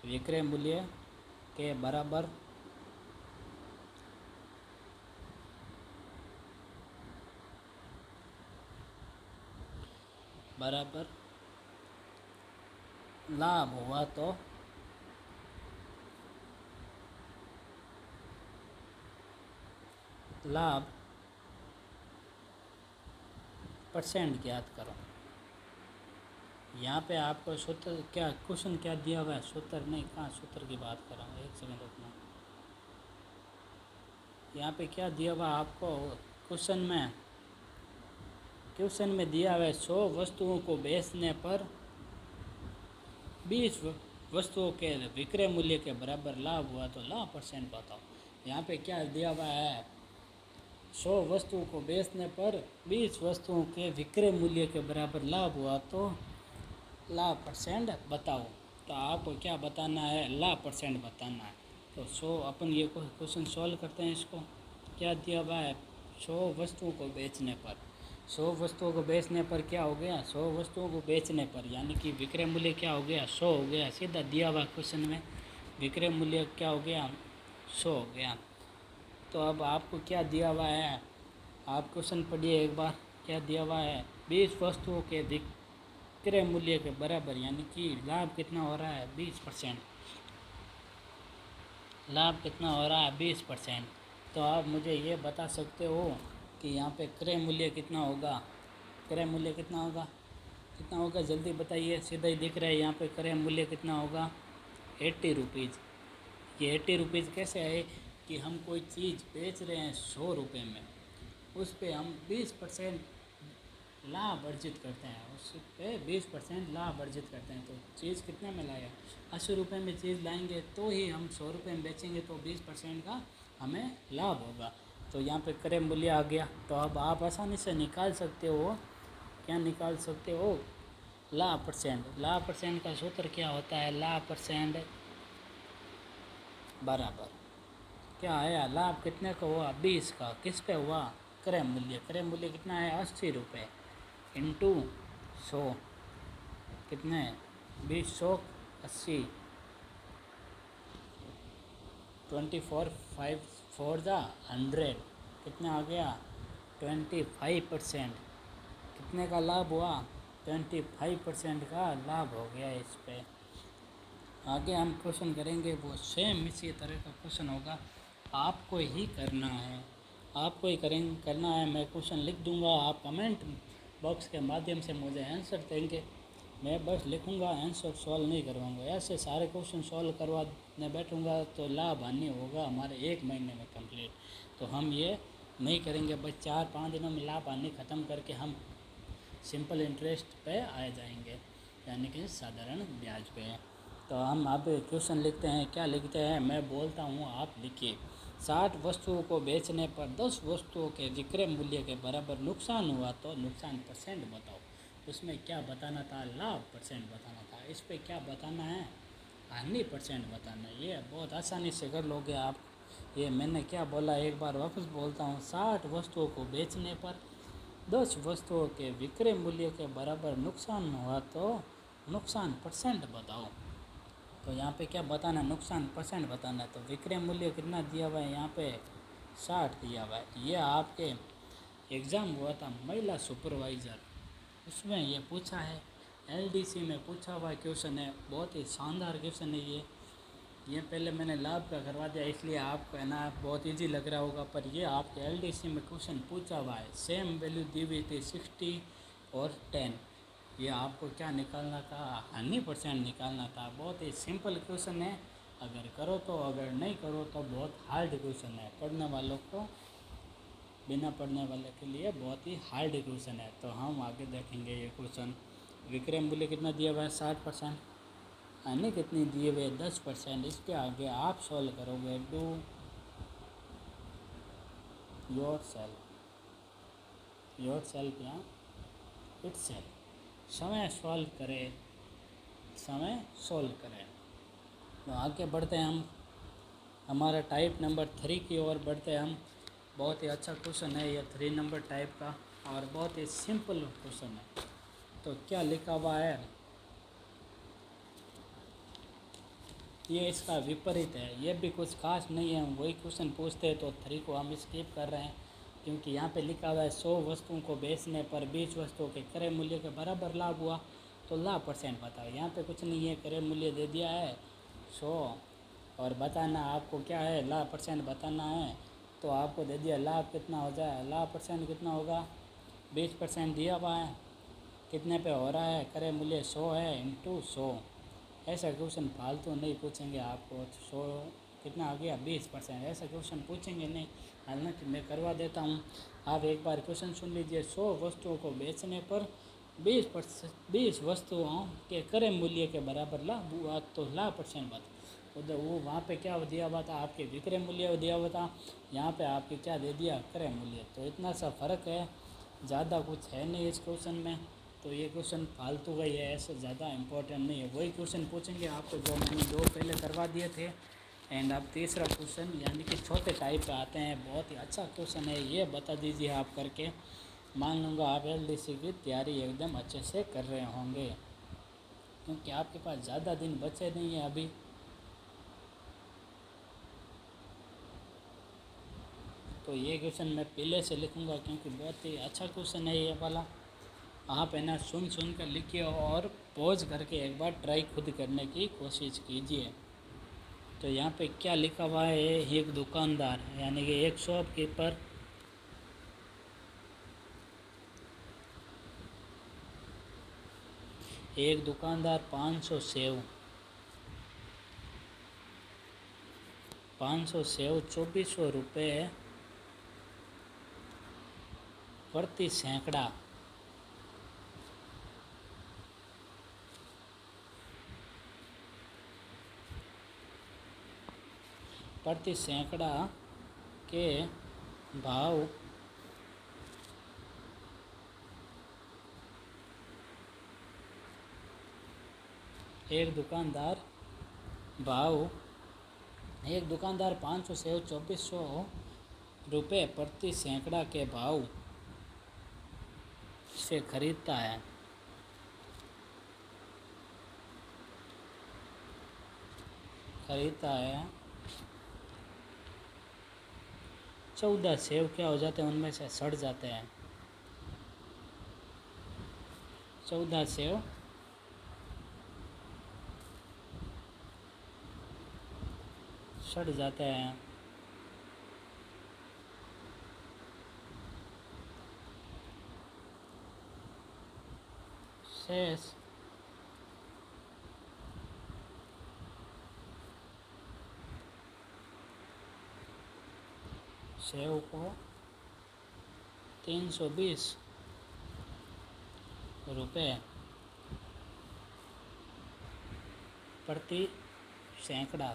विक्रय मूल्य के बराबर लाभ हुआ तो लाभ % ज्ञात करो। यहाँ पे आपको सूत्र क्या, क्वेश्चन क्या दिया हुआ है, सूत्र नहीं, कहाँ सूत्र की बात कर रहा हूँ, एक सेकंड रुकना। यहाँ पे क्या दिया हुआ आपको क्वेश्चन में दिया हुआ है 100 वस्तुओं को बेचने पर 20 वस्तुओं के विक्रय मूल्य के बराबर लाभ हुआ तो लाभ % बताओ। यहाँ पे क्या दिया हुआ है, 100 वस्तुओं को बेचने पर 20 वस्तुओं के विक्रय मूल्य के बराबर लाभ हुआ तो लाभ % बताओ। तो आपको क्या बताना है, लाभ % बताना है। तो 100 अपन ये क्वेश्चन सॉल्व करते हैं। इसको क्या दिया हुआ है, 100 वस्तुओं को बेचने पर, 100 वस्तुओं को बेचने पर क्या हो गया, 100 वस्तुओं को बेचने पर यानी कि विक्रय मूल्य क्या हो गया, 100 हो गया। सीधा दिया हुआ क्वेश्चन में विक्रय मूल्य क्या हो गया, 100 हो गया। तो अब आपको क्या दिया हुआ है, आप क्वेश्चन पढ़िए एक बार। क्या दिया हुआ है, 20 वस्तुओं के विक्रय मूल्य के बराबर यानी कि लाभ कितना हो रहा है, 20%। लाभ कितना हो रहा है, 20%। तो आप मुझे ये बता सकते हो कि यहाँ पे क्रय मूल्य कितना होगा, क्रय मूल्य कितना होगा, कितना होगा जल्दी बताइए। सीधा ही दिख रहा है यहाँ पे क्रय मूल्य कितना होगा, 80 रुपीज़। ये 80 रुपीज़ कैसे है कि हम कोई चीज़ बेच रहे हैं 100 रुपये में, उस पर हम 20% लाभ अर्जित करते हैं, उस पे 20% लाभ अर्जित करते हैं। तो चीज़ कितने में लाया, 80 रुपये में चीज़ लाएंगे तो ही हम 100 रुपये में बेचेंगे, तो 20% का हमें लाभ होगा। तो यहाँ पे क्रय मूल्य आ गया। तो अब आप आसानी से निकाल सकते हो, क्या निकाल सकते हो, लाभ परसेंट। लाभ परसेंट का सूत्र क्या होता है, लाभ परसेंट बराबर क्या आया, लाभ कितने का हुआ, 20 का, किस पे हुआ, क्रय मूल्य। क्रय मूल्य कितना है, 80 रुपये इंटू 100, कितने 20, 180, 24, 5 4 जा 100, कितना आ गया 25%। कितने का लाभ हुआ, 25% का लाभ हो गया इस पे। आगे हम क्वेश्चन करेंगे वो सेम इसी तरह का क्वेश्चन होगा, आपको ही करना है, आपको ही करना है। मैं क्वेश्चन लिख दूंगा, आप कमेंट बॉक्स के माध्यम से मुझे आंसर देंगे, मैं बस लिखूंगा, आंसर सॉल्व नहीं करवाऊंगा। ऐसे सारे क्वेश्चन सॉल्व करवाने बैठूंगा तो लाभ हानि होगा हमारे 1 महीने में कंप्लीट। तो हम ये नहीं करेंगे, बस 4-5 दिनों में लाभ हानि ख़त्म करके हम सिंपल इंटरेस्ट पे आ जाएंगे, यानी कि साधारण ब्याज पे। तो हम अब क्वेश्चन लिखते हैं, क्या लिखते हैं, मैं बोलता हूँ आप लिखिए। 60 वस्तुओं को बेचने पर 10 वस्तुओं के विक्रय मूल्य के बराबर नुकसान हुआ तो नुकसान परसेंट बताओ। उसमें क्या बताना था, लाभ परसेंट बताना था। इस पर क्या बताना है, हानि परसेंट बताना है। ये बहुत आसानी से कर लोगे आप। ये मैंने क्या बोला, एक बार वापस बोलता हूँ, 60 वस्तुओं को बेचने पर 10 वस्तुओं के विक्रय मूल्य के बराबर नुकसान हुआ तो नुकसान परसेंट बताओ। तो यहाँ पे क्या बताना, नुकसान परसेंट बताना है। तो विक्रय मूल्य कितना दिया हुआ है, यहाँ पे 60 दिया हुआ है। ये आपके एग्ज़ाम हुआ था महिला सुपरवाइज़र, उसमें ये पूछा है, एलडीसी में पूछा हुआ क्वेश्चन है, बहुत ही शानदार क्वेश्चन है ये पहले मैंने लाभ का करवा दिया इसलिए आपको है ना बहुत इजी लग रहा होगा, पर ये आपके एलडीसी में क्वेश्चन पूछा हुआ है। सेम वैल्यू दी हुई थी 60 और 10, ये आपको क्या निकालना था, हानि परसेंट निकालना था। बहुत ही सिंपल क्वेश्चन है, अगर करो तो, अगर नहीं करो तो बहुत हार्ड क्वेश्चन है। पढ़ने वालों को, बिना पढ़ने वाले के लिए बहुत ही हार्ड क्वेश्चन है। तो हम आगे देखेंगे ये क्वेश्चन। विक्रय मूल्य कितना दिया हुआ है, 60%, हानि कितनी दिए हुए 10%। इसके आगे आप सॉल्व करोगे, डू योर सेल्फ या इट सेल्फ, समय सॉल्व करें, समय सॉल्व करें। तो आगे बढ़ते हैं हम, हमारा टाइप नंबर 3 की ओर बढ़ते हैं हम। बहुत ही अच्छा क्वेश्चन है ये 3 नंबर टाइप का, और बहुत ही सिंपल क्वेश्चन है। तो क्या लिखा हुआ है, ये इसका विपरीत है, ये भी कुछ खास नहीं है, वही क्वेश्चन पूछते हैं तो 3 को हम स्किप कर रहे हैं, क्योंकि यहाँ पे लिखा हुआ है 100 वस्तुओं को बेचने पर 20 वस्तुओं के क्रय मूल्य के बराबर लाभ हुआ तो लाभ परसेंट बताओ। यहाँ पे कुछ नहीं है, क्रय मूल्य दे दिया है 100 और बताना आपको क्या है, लाभ परसेंट बताना है। तो आपको दे दिया लाभ कितना हो जाए, लाभ परसेंट कितना होगा, 20% दिया हुआ है, कितने पे हो रहा है, क्रय मूल्य 100 है इंटू 100। ऐसा क्वेश्चन फालतू नहीं पूछेंगे आपको। 100 कितना आ गया, 20%, ऐसा क्वेश्चन पूछेंगे नहीं। हालांकि मैं करवा देता हूँ, आप एक बार क्वेश्चन सुन लीजिए। 100 वस्तुओं को बेचने पर 20 वस्तुओं के क्रय मूल्य के बराबर लाभ हुआ तो लाभ परसेंट बात। उधर वो वहाँ पे क्या दिया हुआ था, आपके विक्रय मूल्य दिया हुआ था, यहाँ पे आपके क्या दे दिया, क्रय मूल्य। तो इतना सा फ़र्क है, ज़्यादा कुछ है नहीं इस क्वेश्चन में। तो ये क्वेश्चन फालतू का ही है, ऐसे ज़्यादा इम्पोर्टेंट नहीं है। वही क्वेश्चन पूछेंगे आपको जो मैंने 2 पहले करवा दिए थे। एंड अब तीसरा क्वेश्चन यानी कि छोटे टाइप पे आते हैं, बहुत ही अच्छा क्वेश्चन है, ये बता दीजिए आप करके। मान लूँगा आप एलडीसी की तैयारी एकदम अच्छे से कर रहे होंगे, क्योंकि आपके पास ज़्यादा दिन बचे नहीं हैं अभी। तो ये क्वेश्चन मैं पहले से लिखूँगा क्योंकि बहुत ही अच्छा क्वेश्चन है ये वाला। आप है ना सुन कर लिखिए और पॉज करके एक बार ट्राई खुद करने की कोशिश कीजिए। तो यहाँ पे क्या लिखा हुआ है, एक दुकानदार यानी कि एक शॉपकीपर एक दुकानदार 500 सेव 2400 रुपये प्रति सैकड़ा प्रति सैकड़ा के भाव एक दुकानदार 500 सेव 2400 रुपये प्रति सैकड़ा के भाव से खरीदता है। 14 सेव क्या हो जाते हैं, उनमें से सड़ जाते हैं। 14 सेव सड़ जाते हैं। शेष सेव को 320 रुपये प्रति सैकड़ा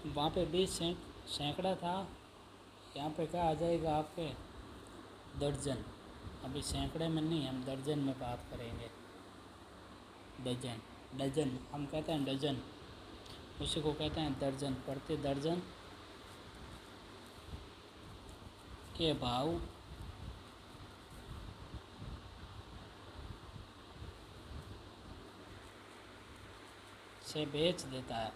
वहाँ पे 20 सैकड़ा था, यहाँ पे क्या आ जाएगा आपके दर्जन। अभी सैकड़े में नहीं, हम दर्जन में बात करेंगे। डजन हम कहते हैं डजन, उसी को कहते हैं दर्जन। प्रति दर्जन के भाव से बेच देता है।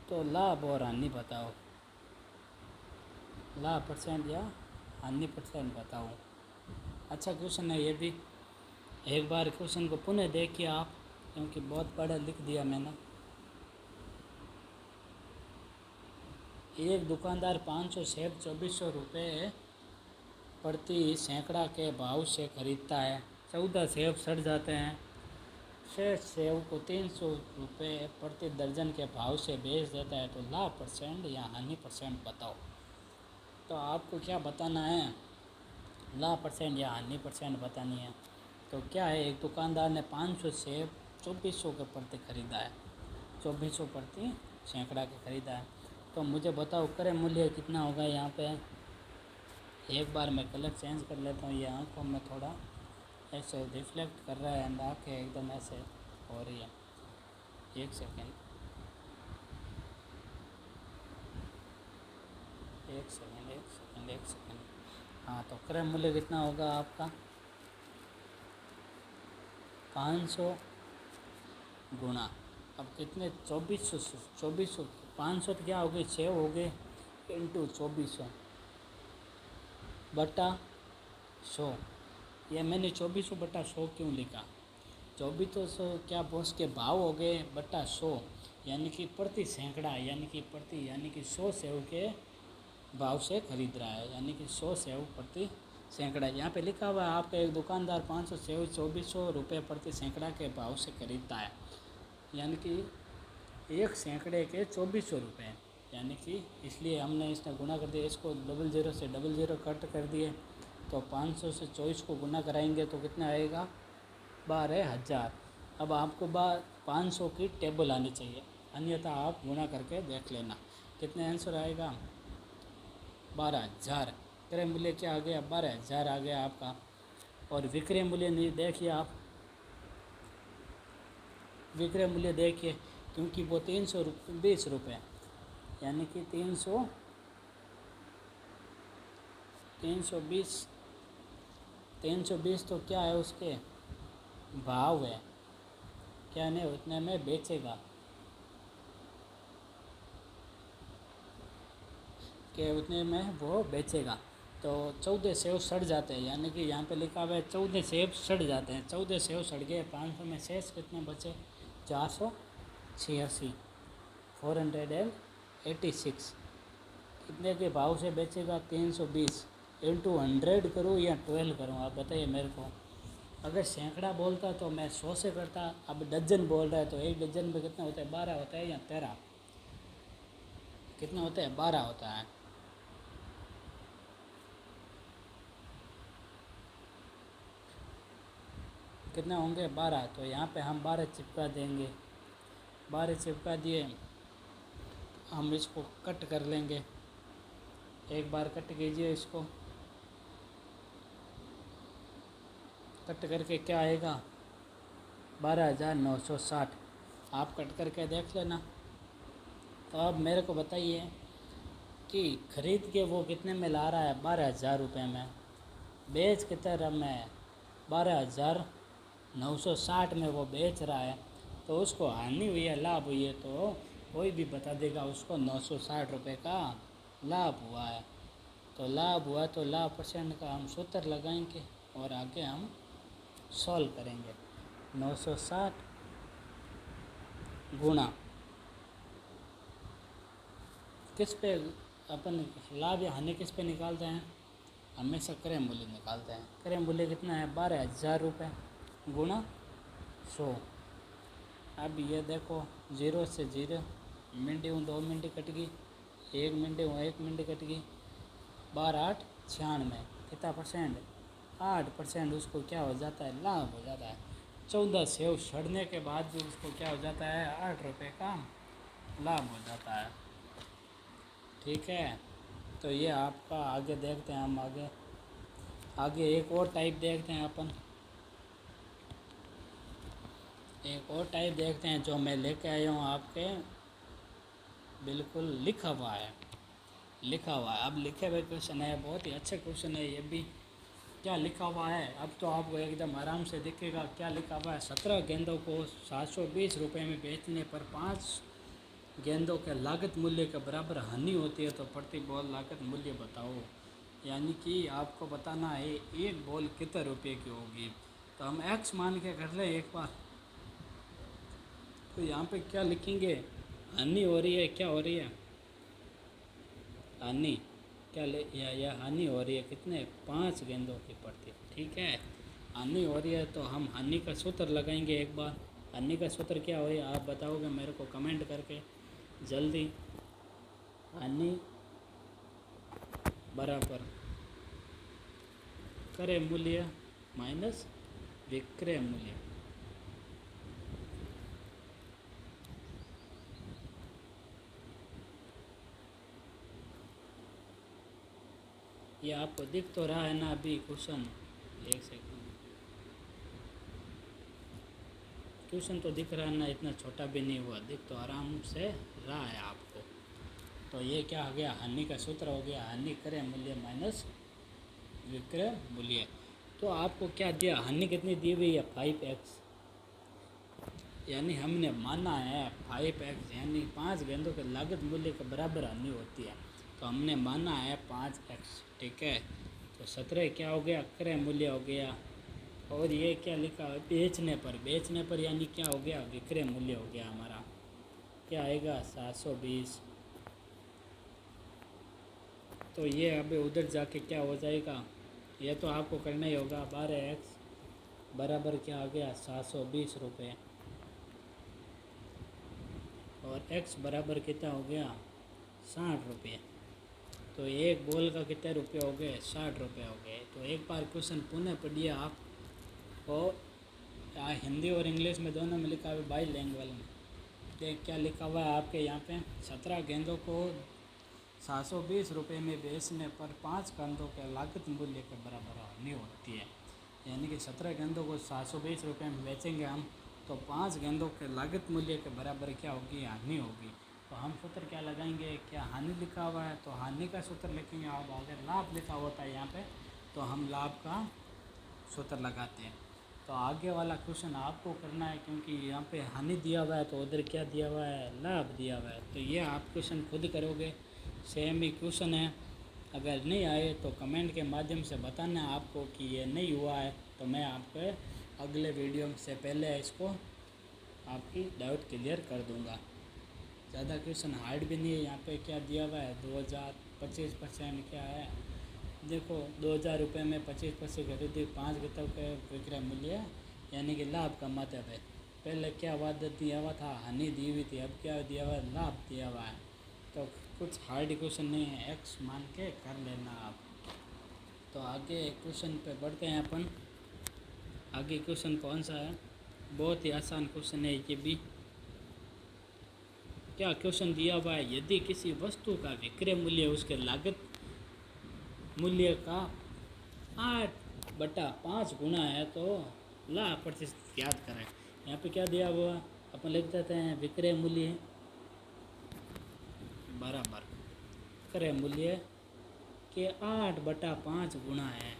तो लाभ और हानि बताओ, लाभ परसेंट या हानि परसेंट बताओ। अच्छा क्वेश्चन है ये भी, एक बार क्वेश्चन को पुनः देखिए आप, क्योंकि बहुत बड़ा लिख दिया मैंने। एक दुकानदार 500 सेब 2400 रुपये प्रति सैकड़ा के भाव से खरीदता है। 14 सेब सड़ जाते हैं। शेष सेब को 300 रुपये प्रति दर्जन के भाव से बेच देता है। तो लाभ परसेंट या हानि परसेंट बताओ। तो आपको क्या बताना है, लाभ परसेंट या हानि परसेंट बतानी है। तो क्या है, एक दुकानदार ने 500 सेब 2400 के प्रति ख़रीदा है, 2400 प्रति सैकड़ा के ख़रीदा है। तो मुझे बताओ क्रय मूल्य कितना होगा यहाँ पे। एक बार मैं कलर चेंज कर लेता हूँ, ये आँखों में थोड़ा ऐसे रिफ्लेक्ट कर रहा है एंड आँखें एकदम ऐसे हो रही है। एक सेकेंड। हाँ, तो क्रय मूल्य कितना होगा आपका 500 गुना, अब कितने 2400 500 तो क्या हो गए 6 हो गए इंटू 2400 बटा 100। ये मैंने 2400 बटा 100 क्यों लिखा, 2400 क्या बॉस के भाव हो गए बटा 100, यानी कि प्रति सैकड़ा, यानी कि 100 सेव के भाव से खरीद रहा है, यानी कि 100 सेव प्रति सैकड़ा। यहाँ पे लिखा हुआ है आपका एक दुकानदार 500 सेव 2400 रुपये प्रति सैकड़ा के भाव से खरीदता है, यानी कि एक सैकड़े के 2400 रुपये, यानी कि इसलिए हमने इसने गुना कर दिया। इसको 00 से 00 कट कर दिए, तो 500 से 24 को गुना कराएंगे तो कितना आएगा 12,000। अब आपको 500 की टेबल आनी चाहिए, अन्यथा आप गुना करके देख लेना कितने आंसर आएगा 12,000। क्रय मूल्य क्या आ गया 12,000 आ गया आपका। और विक्रय मूल्य नहीं देखिए आप, विक्रय मूल्य देखिए, क्योंकि वो 320 रुपये, यानी कि 320 तो क्या है उसके भाव है, क्या नहीं उतने में बेचेगा, कि उतने में वो बेचेगा। तो 14 सेब सड़ जाते हैं, यानी कि यहाँ पे लिखा हुआ है 14 सेब सड़ जाते हैं। 14 सेब सड़ गए, 500 में शेष कितने बचे 486, 486 कितने के भाव से बेचेगा 320 इंटू 100 करूँ या 12 करूँ, आप बताइए मेरे को। अगर सैकड़ा बोलता तो मैं 100 से करता, अब डजन बोल रहा है तो एक डजन में कितना होता है 12 होता है या 13, कितना होता है 12 होता है। कितने होंगे 12, तो यहाँ पे हम 12 चिपका देंगे। 12 चिपका दिए, हम इसको कट कर लेंगे। एक बार कट कीजिए इसको, कट करके क्या आएगा 12,960। आप कट करके देख लेना। तो अब मेरे को बताइए कि ख़रीद के वो कितने में ला रहा है 12,000 रुपये में, बेच कितने रहा में 12,960 में वो बेच रहा है। तो उसको हानि हुई है लाभ हुई है, तो कोई भी बता देगा उसको 960 रुपये का लाभ हुआ है। तो लाभ हुआ तो लाभ परसेंट का हम सूत्र लगाएंगे और आगे हम सॉल्व करेंगे। 960 गुणा किस पे अपन लाभ या हानि किस पे निकालते हैं, हमेशा क्रय मूल्य निकालते हैं। क्रय मूल्य कितना है 12,000 रुपये गुणा 100। अब ये देखो 0 से 0 मिनट हूँ 2 मिनट कट गई, 1 मिनट हूँ 1 मिनट कट गई, 12 8 96 कितना परसेंट 8%। उसको क्या हो जाता है लाभ हो जाता है। 14 सेव सड़ने के बाद भी उसको क्या हो जाता है 8 रुपये का लाभ हो जाता है। ठीक है, तो ये आपका आगे देखते हैं हम। आगे एक और टाइप देखते हैं अपन, एक और टाइप देखते हैं जो मैं लेके आया हूँ आपके, बिल्कुल लिखा हुआ है। अब लिखे हुए क्वेश्चन है, बहुत ही अच्छे क्वेश्चन है ये भी। क्या लिखा हुआ है अब तो आपको एकदम आराम से दिखेगा। क्या लिखा हुआ है 17 गेंदों को 720 रुपये में बेचने पर 5 गेंदों के लागत मूल्य के बराबर हानि होती है, तो प्रति बॉल लागत मूल्य बताओ। यानी कि आपको बताना है एक बॉल कितने रुपये की होगी। तो हम एक्स मान के कर ले एक बार। तो यहाँ पे क्या लिखेंगे हानि हो रही है, क्या हो रही है हानि, क्या ले या हानि हो रही है कितने 5 गेंदों की प्रति। ठीक है, हानि हो रही है तो हम हानि का सूत्र लगाएंगे एक बार। हानि का सूत्र क्या हो आप बताओगे मेरे को कमेंट करके जल्दी। हानि बराबर क्रय मूल्य माइनस विक्रय मूल्य। ये आपको दिख तो रहा है ना अभी क्वेश्चन, एक सेकंड, क्वेश्चन तो दिख रहा है ना, इतना छोटा भी नहीं हुआ, दिख तो आराम से रहा है आपको। तो ये क्या हो गया हानि का सूत्र हो गया हानि क्रय मूल्य माइनस विक्रय मूल्य। तो आपको क्या दिया हानि कितनी दी हुई है 5x, यानी हमने माना है 5x यानी 5 गेंदों के लागत मूल्य के बराबर हानि होती है, तो हमने माना है 5x। ठीक है, तो 17 क्या हो गया क्रय मूल्य हो गया, और ये क्या लिखा है बेचने पर यानी क्या हो गया विक्रय मूल्य हो गया हमारा। क्या आएगा 720। तो ये अभी उधर जाके क्या हो जाएगा, ये तो आपको करना ही होगा। 12x बराबर क्या आ गया 720 रुपये, और x बराबर कितना हो गया 60 रुपये। तो एक बॉल का कितने रुपये हो गए 60 रुपये हो गए। तो एक बार क्वेश्चन पुनः पढ़िए आप, और हिंदी और इंग्लिश में दोनों में लिखा हुआ है बाई लैंग्वेज में। देख क्या लिखा हुआ है आपके यहाँ पे 17 गेंदों को 720 रुपये में बेचने पर 5 गेंदों के लागत मूल्य के बराबर हानि होती है। यानी कि 17 गेंदों को 720 रुपये में बेचेंगे हम, तो 5 गेंदों के लागत मूल्य के बराबर क्या होगी हानि होगी। तो हम सूत्र क्या लगाएंगे, क्या हानि लिखा हुआ है तो हानि का सूत्र लिखेंगे। अब अगर लाभ लिखा होता है यहाँ पे तो हम लाभ का सूत्र लगाते हैं। तो आगे वाला क्वेश्चन आपको करना है, क्योंकि यहाँ पे हानि दिया हुआ है तो उधर क्या दिया हुआ है लाभ दिया हुआ है। तो ये आप क्वेश्चन खुद करोगे, सेम ही क्वेश्चन है। अगर नहीं आए तो कमेंट के माध्यम से बताना है आपको कि ये नहीं हुआ है, तो मैं आपको अगले वीडियो से पहले इसको आपकी डाउट क्लियर कर दूँगा। ज़्यादा क्वेश्चन हार्ड भी नहीं है। यहाँ पे क्या दिया हुआ है 25% क्या है, देखो 2000 रुपये में 25% खरीदी 5 गेंदों के विक्रय मूल्य यानी कि लाभ का मतलब है। पहले क्या वादा दिया हुआ था हानि दी हुई थी, अब क्या दिया हुआ है लाभ दिया हुआ है। तो कुछ हार्ड क्वेश्चन नहीं है, एक्स मान के कर लेना आप। तो आगे क्वेश्चन पे बढ़ते हैं अपन। आगे क्वेश्चन कौन सा है, बहुत ही आसान क्वेश्चन है ये भी। क्या क्वेश्चन दिया हुआ है, यदि किसी वस्तु का विक्रय मूल्य उसके लागत मूल्य का 8/5 गुना है तो लाभ प्रतिशत याद करें। यहाँ पे क्या दिया हुआ, अपन लिख देते हैं विक्रय मूल्य बराबर क्रय मूल्य के 8/5 गुना है।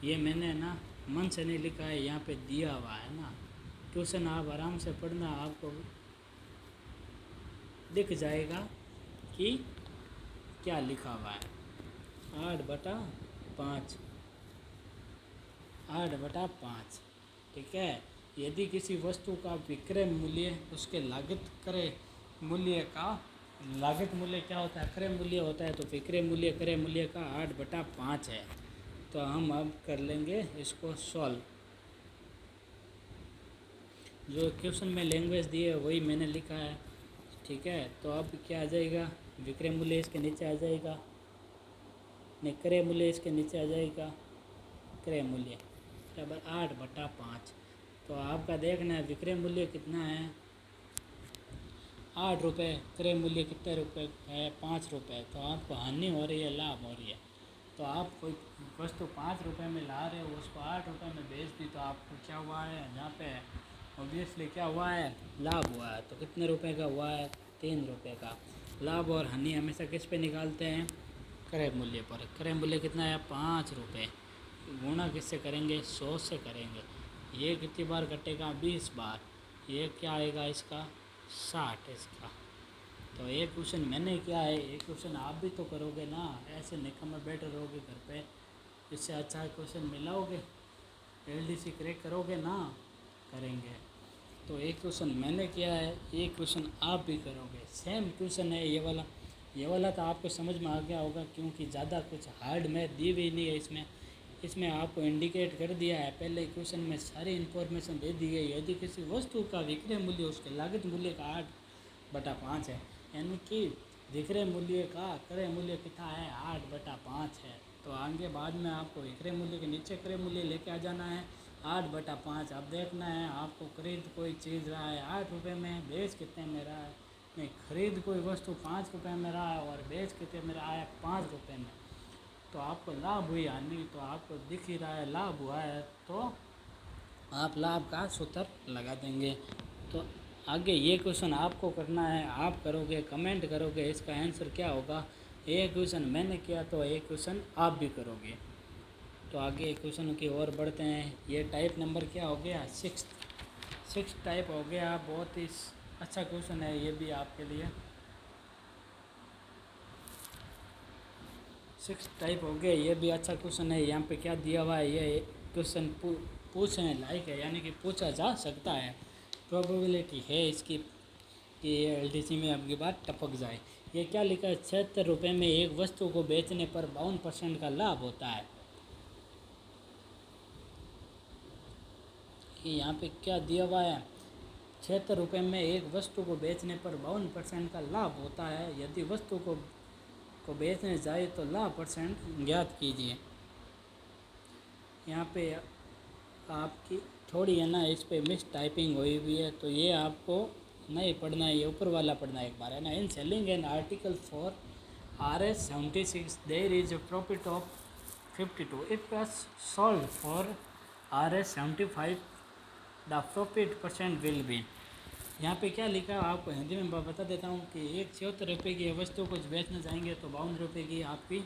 ये मैंने ना मन से नहीं लिखा है, यहाँ पे दिया हुआ है ना। क्वेश्चन आप आराम से पढ़ना, आपको दिख जाएगा कि क्या लिखा हुआ है। 8/5 8/5 ठीक है। यदि किसी वस्तु का विक्रय मूल्य उसके लागत क्रय मूल्य का, लागत मूल्य क्या होता है, क्रय मूल्य होता है, तो विक्रय मूल्य क्रय मूल्य का 8/5 है। तो हम अब कर लेंगे इसको सॉल्व। जो क्वेश्चन में लैंग्वेज दी है वही मैंने लिखा है, ठीक है। तो अब क्या आ जाएगा, विक्रय मूल्य इसके नीचे आ जाएगा, नहीं क्रय मूल्य इसके नीचे आ जाएगा, क्रय मूल्य बराबर 8/5। तो आपका देखना है विक्रय मूल्य कितना है, 8 रुपये, क्रय मूल्य कितने रुपये है, 5 रुपये। तो आपको हानि हो रही है, लाभ हो रही है। तो आप कोई वस्तु 5 रुपये में ला रहे हो, उसको 8 रुपये में बेच दी, तो आपको क्या हुआ है, यहाँ पे ऑब्वियसली क्या हुआ है, लाभ हुआ है। तो कितने रुपए का हुआ है, 3 रुपये का। लाभ और हानि हमेशा किस पे निकालते हैं, क्रय मूल्य पर। क्रय मूल्य कितना है, 5 रुपये। गुणा किससे करेंगे, 100 से करेंगे। ये कितनी बार कटेगा, 20 बार। ये क्या आएगा इसका, 60 इसका। तो एक क्वेश्चन मैंने किया है, एक क्वेश्चन आप भी तो करोगे ना, ऐसे निकम्मे बैठे रहोगे घर पे। इससे अच्छा क्वेश्चन मिलाओगे, एलडीसी क्रैक करोगे ना, करेंगे। तो एक क्वेश्चन मैंने किया है, एक क्वेश्चन आप भी करोगे। सेम क्वेश्चन है ये वाला तो आपको समझ में आ गया होगा, क्योंकि ज़्यादा कुछ हार्ड मैथ दी हुई नहीं है इसमें आपको इंडिकेट कर दिया है। पहले क्वेश्चन में सारी इन्फॉर्मेशन दे दी गई। यदि किसी वस्तु का विक्रय मूल्य उसके लागत मूल्य का 8/5 है, यानी कि विक्रय मूल्य का क्रय मूल्य कितना है, 8/5 है। तो आगे बाद में आपको विक्रय मूल्य के नीचे क्रय मूल्य लेके आ जाना है 8/5। अब देखना है आपको खरीद कोई चीज़ रहा है 8 रुपये में, बेच कितने में रहा है, नहीं खरीद कोई वस्तु 5 रुपये में रहा है और बेच कितने में रहा है, 5 रुपये में। तो आपको लाभ हुई हानि, तो आपको दिख ही रहा है लाभ हुआ है, तो आप लाभ का सूत्र लगा देंगे। तो आगे ये क्वेश्चन आपको करना है, आप करोगे, कमेंट करोगे इसका आंसर क्या होगा। एक क्वेश्चन मैंने किया तो एक क्वेश्चन आप भी करोगे। तो आगे क्वेश्चन की ओर बढ़ते हैं। ये टाइप नंबर क्या हो गया, 6 टाइप हो गया। बहुत ही अच्छा क्वेश्चन है ये भी आपके लिए। 6 टाइप हो गए, ये भी अच्छा क्वेश्चन है। यहाँ पे क्या दिया हुआ है, ये क्वेश्चन पूछने लायक है, यानी कि पूछा जा सकता है। प्रोबेबिलिटी है इसकी कि ये एलडीसी में आपकी बात टपक जाए। ये क्या लिखा है, 76 रुपये में एक वस्तु को बेचने पर 52% का लाभ होता है। कि यहाँ पे क्या दिया हुआ है, 76 रुपये में एक वस्तु को बेचने पर 52% का लाभ होता है। यदि वस्तु को बेचने जाए तो लाभ परसेंट ज्ञात कीजिए। यहाँ पे आपकी थोड़ी है ना इस पे मिस टाइपिंग हुई हुई है, तो ये आपको नहीं पढ़ना है, ये ऊपर वाला पढ़ना है एक बार, है ना। In selling an article for RS 76 there is a profit of 52। If sold for RS 75 the profit percent will be. यहाँ पे क्या लिखा है आपको हिंदी में बता देता हूँ कि एक 76 रुपये की वस्तु को बेचने जाएंगे तो 52 रुपये की आपकी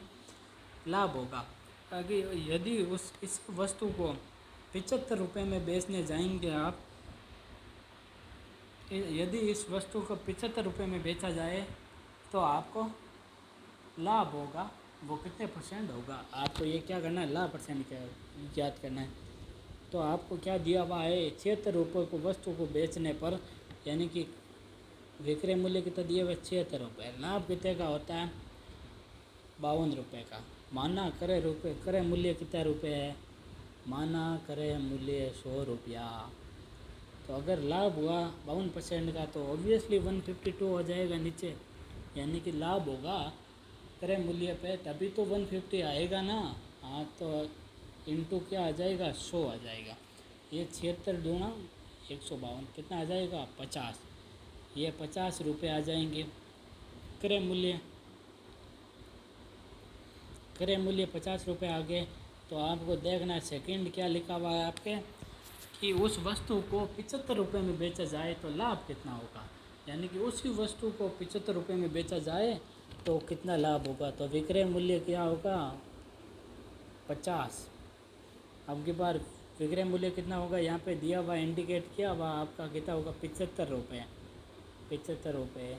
लाभ होगा। आगे यदि इस वस्तु को 75 रुपये में बेचने जाएंगे आप, यदि इस वस्तु को 75 रुपये में बेचा जाए तो आपको लाभ होगा, वो कितने परसेंट होगा। आपको ये क्या करना है, लाभ परसेंट क्या याद करना है। तो आपको क्या दिया हुआ है, 76 रुपये को वस्तु को बेचने पर, यानी कि विक्रय मूल्य कितना दिया हुआ है, 76 रुपये। लाभ कितने का होता है, 52 रुपये का। माना क्रय मूल्य कितना रुपये है, माना क्रय मूल्य 100 रुपया। तो अगर लाभ हुआ 52% का तो ऑब्वियसली 152 हो जाएगा नीचे, यानी कि लाभ होगा क्रय मूल्य पे, तभी तो 150 आएगा ना। हाँ, तो इंटू क्या आ जाएगा, 100 आ जाएगा। ये 76 दूना 152 कितना आ जाएगा 50। ये 50 रुपये आ जाएंगे। क्रय मूल्य 50 रुपये आ गए। तो आपको देखना है सेकंड क्या लिखा हुआ है आपके कि उस वस्तु को 75 रुपये में बेचा जाए तो लाभ कितना होगा, यानी कि उसी वस्तु को 75 रुपये में बेचा जाए तो कितना लाभ होगा। तो विक्रय मूल्य क्या होगा 50। अब की बार विक्रय मूल्य कितना होगा यहाँ पे दिया हुआ इंडिकेट किया हुआ आपका कितना होगा 75 रुपये। 75 रुपये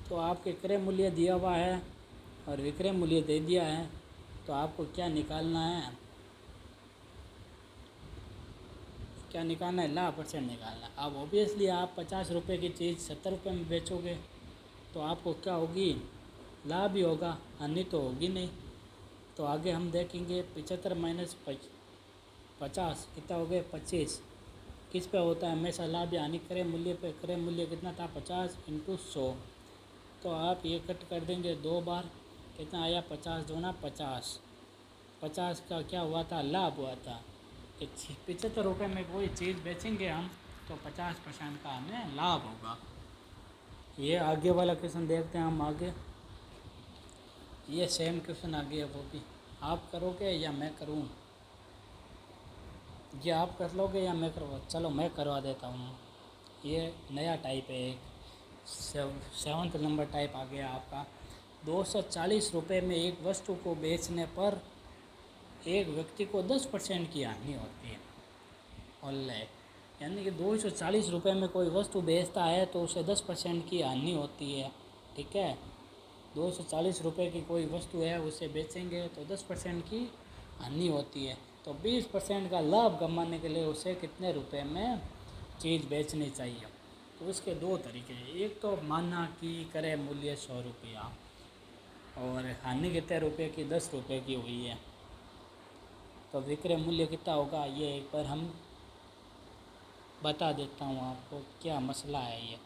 तो आपके क्रय मूल्य दिया हुआ है और विक्रय मूल्य दे दिया है। तो आपको क्या निकालना है, लाभ परसेंट निकालना है। अब ऑब्वियसली आप 50 रुपये की चीज़ 70 रुपये में बेचोगे तो आपको क्या होगी, लाभ ही होगा, हानि तो होगी नहीं। तो आगे हम देखेंगे 75 माइनस 50 कितना हो गया 25। किस पे होता है हमेशा लाभ या हानि, क्रय मूल्य पे। क्रय मूल्य कितना था 50 इंटू 100। तो आप ये कट कर देंगे 2 बार, कितना आया 50 दूना 50। 50 का क्या हुआ था, लाभ हुआ था। 75 रुपये में कोई चीज़ बेचेंगे हम तो 50% का हमें लाभ होगा। ये आगे वाला क्वेश्चन देखते हैं हम आगे। ये सेम क्वेश्चन आ गया, वो भी आप करोगे या मैं करूं, ये आप कर लोगे या मैं करवा, चलो मैं करवा देता हूँ। ये नया टाइप है, एक 7th नंबर टाइप आ गया आपका। 240 रुपये में एक वस्तु को बेचने पर एक व्यक्ति को 10% की हानि होती है ऑनलाइन, यानी कि 240 रुपये में कोई वस्तु बेचता है तो उसे 10% की हानि होती है। ठीक है, 240 रुपये की कोई वस्तु है उसे बेचेंगे तो 10% की हानि होती है। तो 20% का लाभ कमाने के लिए उसे कितने रुपए में चीज़ बेचनी चाहिए। तो उसके 2 तरीके हैं, एक तो माना कि क्रय मूल्य 100 रुपया और हानि कितने रुपये की 10 रुपये की हुई है। तो विक्रय मूल्य कितना होगा ये एक बार हम बता देता हूँ आपको क्या मसला है। ये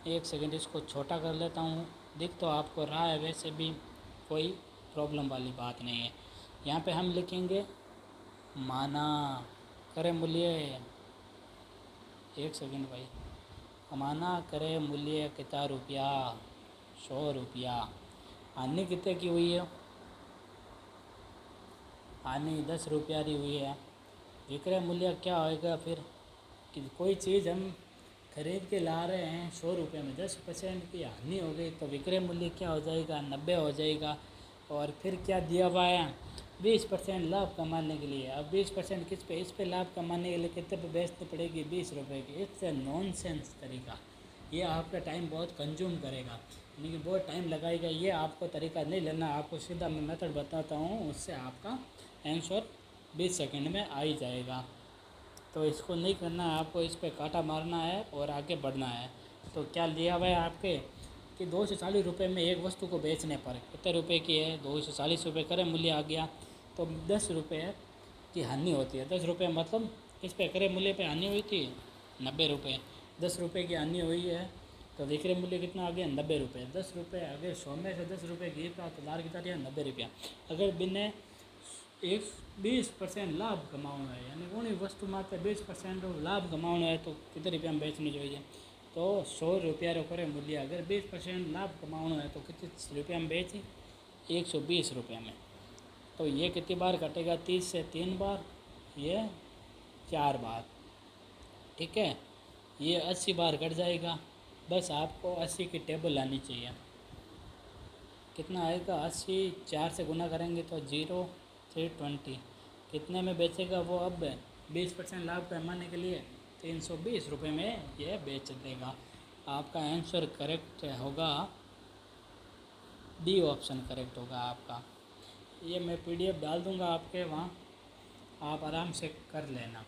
एक सेकंड इसको छोटा कर लेता हूँ, दिख तो आपको रहा है, वैसे भी कोई प्रॉब्लम वाली बात नहीं है। यहाँ पे हम लिखेंगे माना क्रय मूल्य, एक सेकंड भाई, माना क्रय मूल्य कितना रुपया 100 रुपया, हानि कितने की हुई है, हानि 10 रुपया की हुई है। विक्रय मूल्य क्या होएगा फिर कि कोई चीज़ हम खरीद के ला रहे हैं 100 रुपये में, 10% की हानि हो गई तो विक्रय मूल्य क्या हो जाएगा 90 हो जाएगा। और फिर क्या दिया हुआ है 20% लाभ कमाने के लिए। अब 20% किस पे, इस पे लाभ कमाने के लिए कितने पे बेचनी पड़ेगी 20 रुपये की। इट्स नॉनसेंस तरीका, ये आपका टाइम बहुत कंज्यूम करेगा, यानी कि बहुत टाइम लगाएगा। ये आपको तरीका नहीं लेना, आपको सीधा मैं मेथड बताता हूँ, उससे आपका आंसर 20 सेकंड में आ ही जाएगा। तो इसको नहीं करना है, आपको इस पे काटा मारना है और आगे बढ़ना है। तो क्या लिया हुआ है आपके कि 240 रुपये में एक वस्तु को बेचने पर कितने रुपए की है 240 रुपये क्रय मूल्य आ गया, तो 10 रुपये की हानि होती है। 10 रुपये मतलब इस पे क्रय मूल्य पे हानि हुई थी 90 रुपये, 10 रुपये की हानि हुई है तो विक्रय मूल्य कितना आ गया 90 रुपये। 10 रुपये अगर 100 में से 10 रुपये गिरता तो लाभ कितना दिया 90 रुपया। अगर बिना 20% लाभ कमाना है, यानी कोई वस्तु मात्र 20% लाभ कमाना है तो कितने रुपया में बेचनी चाहिए, तो 100 रुपया क्रय मूल्य। अगर 20% लाभ कमाना है तो कितने रुपया में बेची 120 रुपये में। तो ये कितनी बार कटेगा 30 से 3 बार, ये 4 बार। ठीक है, ये 80 बार कट जाएगा। बस आपको 80 की टेबल लानी चाहिए। कितना आएगा 80, 4 से गुना करेंगे तो 0 320, कितने में बेचेगा वो अब 20% लाभ कमाने के लिए 320 रुपये में ये बेच देगा। आपका आंसर करेक्ट होगा, डी ऑप्शन करेक्ट होगा आपका। ये मैं PDF डाल दूंगा आपके वहाँ, आप आराम से कर लेना।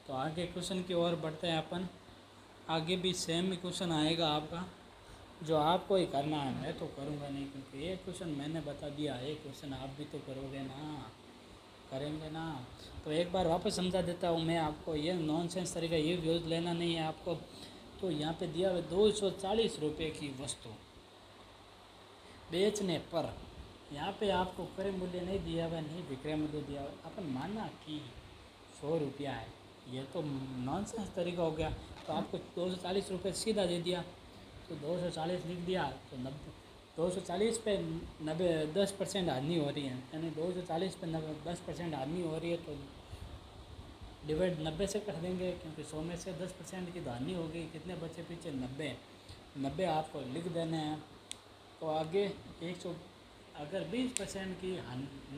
तो आगे क्वेश्चन की ओर बढ़ते हैं अपन। आगे भी सेम क्वेश्चन आएगा आपका, जो आपको ही करना है, मैं तो करूँगा नहीं, क्योंकि ये क्वेश्चन मैंने बता दिया, ये क्वेश्चन आप भी तो करोगे ना, करेंगे ना। तो एक बार वापस समझा देता हूँ मैं आपको, ये नॉनसेंस तरीका ये यूज़ लेना नहीं है आपको। तो यहाँ पे दिया हुआ 240 रुपये की वस्तु, बेचने पर, यहाँ पे आपको क्रय मूल्य नहीं दिया हुआ, नहीं विक्रय मूल्य दिया हुआ, अपन माना कि 100 रुपया है, ये तो नॉनसेंस तरीका हो गया। तो आपको 240 रुपये सीधा दे दिया, तो 240 लिख दिया, तो 240 पे 10% हानि हो रही है, यानी 240 पे 10% हानि हो रही है, तो डिवाइड 90 से कर देंगे, क्योंकि 100 में से 10% की तो हानि हो गई, कितने बचे पीछे 90 आपको लिख देने हैं। तो आगे 100, अगर 20% की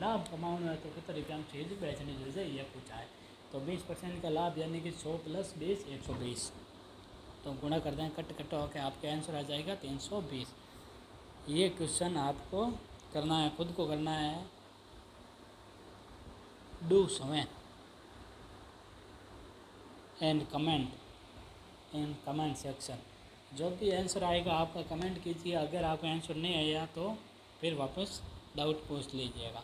लाभ कमाना है तो कितना रुपया हम चीज़ बेचनी जैसे ये पूछा है, तो 20% का लाभ यानी कि 100 + 20 120, तो गुणा कर दें, कट कट होकर आपका आंसर आ जाएगा 320। ये क्वेश्चन आपको करना है, खुद को करना है। डू समय एंड कमेंट सेक्शन, जो भी आंसर आएगा आपका कमेंट कीजिए। अगर आपका आंसर नहीं आया तो फिर वापस डाउट पूछ लीजिएगा।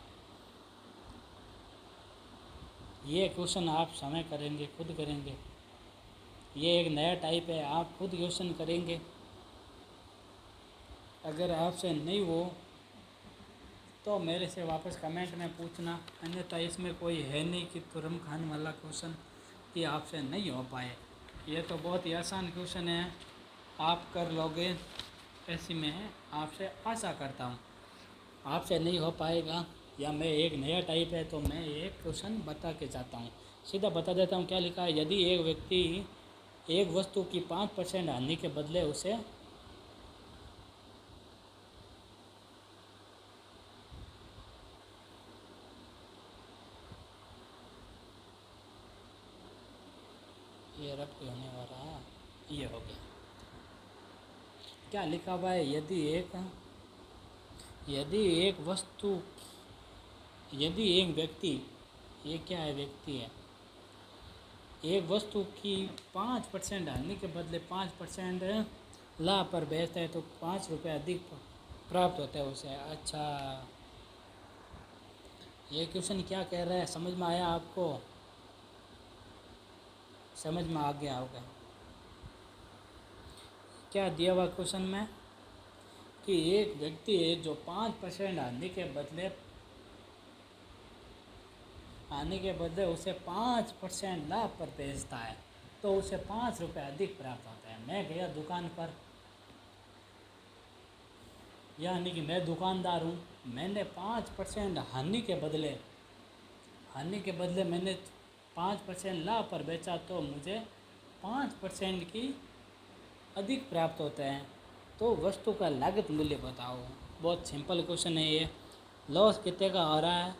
ये क्वेश्चन आप समय करेंगे, खुद करेंगे, ये एक नया टाइप है, आप खुद क्वेश्चन करेंगे। अगर आपसे नहीं हो तो मेरे से वापस कमेंट में पूछना, अन्यथा इसमें कोई है नहीं कि तुरंत खान वाला क्वेश्चन कि आपसे नहीं हो पाए। ये तो बहुत ही आसान क्वेश्चन है, आप कर लोगे, ऐसी मैं आपसे आशा करता हूँ। आपसे नहीं हो पाएगा, या मैं एक नया टाइप है तो मैं एक क्वेश्चन बता के जाता हूँ, सीधा बता देता हूँ। क्या लिखा है, यदि एक व्यक्ति एक वस्तु की 5% हानि के बदले उसे ये रब होने वाला है, ये हो गया। क्या लिखा हुआ है, यदि एक व्यक्ति, ये क्या है, व्यक्ति है, एक वस्तु की 5% हानि के बदले 5% लाभ पर बेचता है तो 5 रुपये अधिक प्राप्त होता है उसे। अच्छा, ये क्वेश्चन क्या कह रहा है, समझ में आया आपको? समझ में आ गया होगा। क्या दिया हुआ क्वेश्चन में कि एक व्यक्ति है जो 5% आने के बदले उसे 5% लाभ पर बेचता है तो उसे 5 रुपये अधिक प्राप्त होता है। मैं गया दुकान पर, यानी कि मैं दुकानदार हूँ, मैंने 5% हानि के बदले मैंने 5% लाभ पर बेचा, तो मुझे 5% की अधिक प्राप्त होते हैं। तो वस्तु का लागत मूल्य बताओ। बहुत सिंपल क्वेश्चन है ये। लॉस कितने का हो रहा है,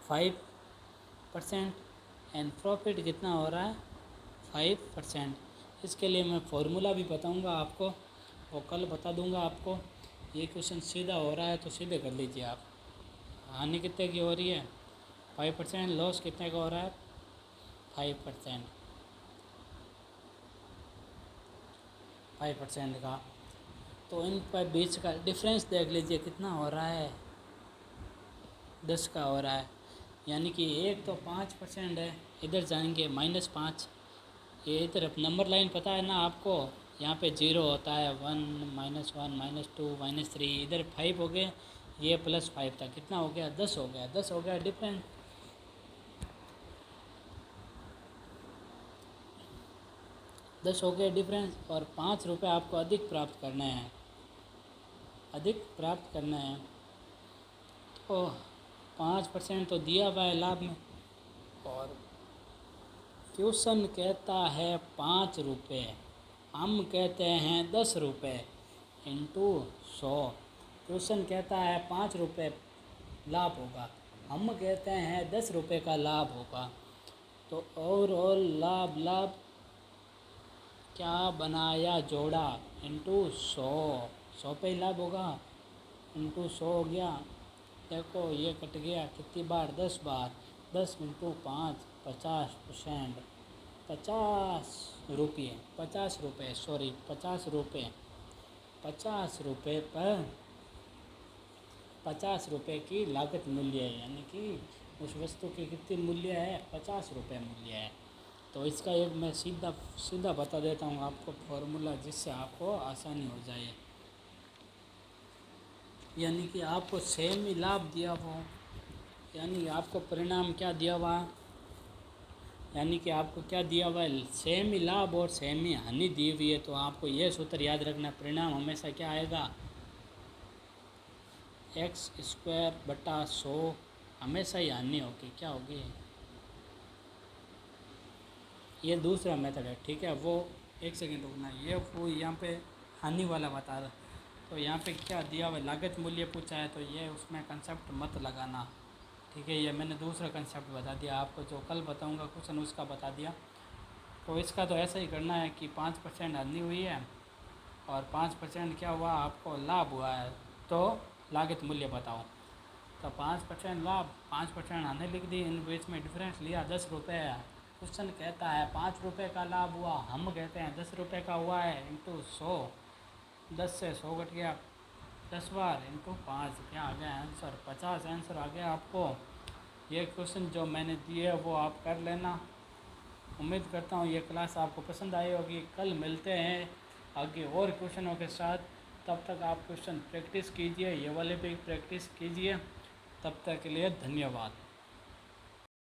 5%, एंड प्रॉफिट कितना हो रहा है, 5%। इसके लिए मैं फॉर्मूला भी बताऊंगा आपको, और कल बता दूंगा आपको। ये क्वेश्चन सीधा हो रहा है तो सीधे कर लीजिए आप। हानि कितने की हो रही है, 5%, लॉस कितने का हो रहा है, 5% का। तो इन पर बीच का डिफरेंस देख लीजिए कितना हो रहा है, 10 का हो रहा है। यानी कि एक तो 5% है, इधर जाएंगे -5, ये इधर नंबर लाइन पता है ना आपको, यहाँ पे 0 होता है, 1 -1 -2 -3, इधर 5 हो गए, ये +5 था, कितना हो गया, 10 हो गया, 10 हो गया डिफरेंस। 10 हो गया डिफरेंस, और 5 रुपये आपको अधिक प्राप्त करना है, तो 5% तो दिया हुआ है लाभ में, और क्वेश्चन कहता है 5 रुपये, हम कहते हैं 10 रुपये इंटू 100। क्वेश्चन कहता है 5 रुपये लाभ होगा, हम कहते हैं 10 रुपये का लाभ होगा। तो ओवरऑल लाभ क्या बनाया, जोड़ा, इंटू 100 पे ही लाभ होगा, इंटू 100 हो गया। देखो ये कट गया, कितनी बार, 10 बार, 10 इंटू 5 50%, 50 रुपये पर 50 रुपये की लागत मूल्य है, यानी कि उस वस्तु की कितनी मूल्य है, 50 रुपये मूल्य है। तो इसका एक मैं सीधा बता देता हूँ आपको फॉर्मूला, जिससे आपको आसानी हो जाए। यानी कि आपको सेम ही लाभ दिया हुआ, यानी आपको परिणाम क्या दिया हुआ, यानी कि आपको क्या दिया हुआ है, सेम ही लाभ और सेम ही हानि दी हुई है। तो आपको यह सूत्र याद रखना, परिणाम हमेशा क्या आएगा, x²/100 हमेशा ही हानि होगी, क्या होगी, ये दूसरा मेथड है, ठीक है। वो एक सेकेंड रुकना, ये वो यहाँ पे हानि वाला बता रहा। तो यहाँ पे क्या दिया हुआ, लागत मूल्य पूछा है, तो ये उसमें कंसेप्ट मत लगाना, ठीक है। ये मैंने दूसरा कंसेप्ट बता दिया आपको, जो कल बताऊँगा क्वेश्चन उसका बता दिया। तो इसका तो ऐसा ही करना है कि 5% हानि हुई है और 5% क्या हुआ, आपको लाभ हुआ है, तो लागत मूल्य बताओ। तो 5% लाभ, 5% हानि लिख दी, इन बीच में डिफरेंस लिया 10 रुपये। क्वेश्चन कहता है 5 रुपये का लाभ हुआ, हम कहते हैं 10 रुपये का हुआ है, इंटू 100, 10 से 100 घट गया 10 बार, इंटू 5, क्या आ गया आंसर, 50 आंसर आ गया आपको। ये क्वेश्चन जो मैंने दिए वो आप कर लेना। उम्मीद करता हूँ ये क्लास आपको पसंद आई होगी। कल मिलते हैं आगे और क्वेश्चनों के साथ। तब तक आप क्वेश्चन प्रैक्टिस कीजिए, ये वाले भी प्रैक्टिस कीजिए। तब तक के लिए धन्यवाद।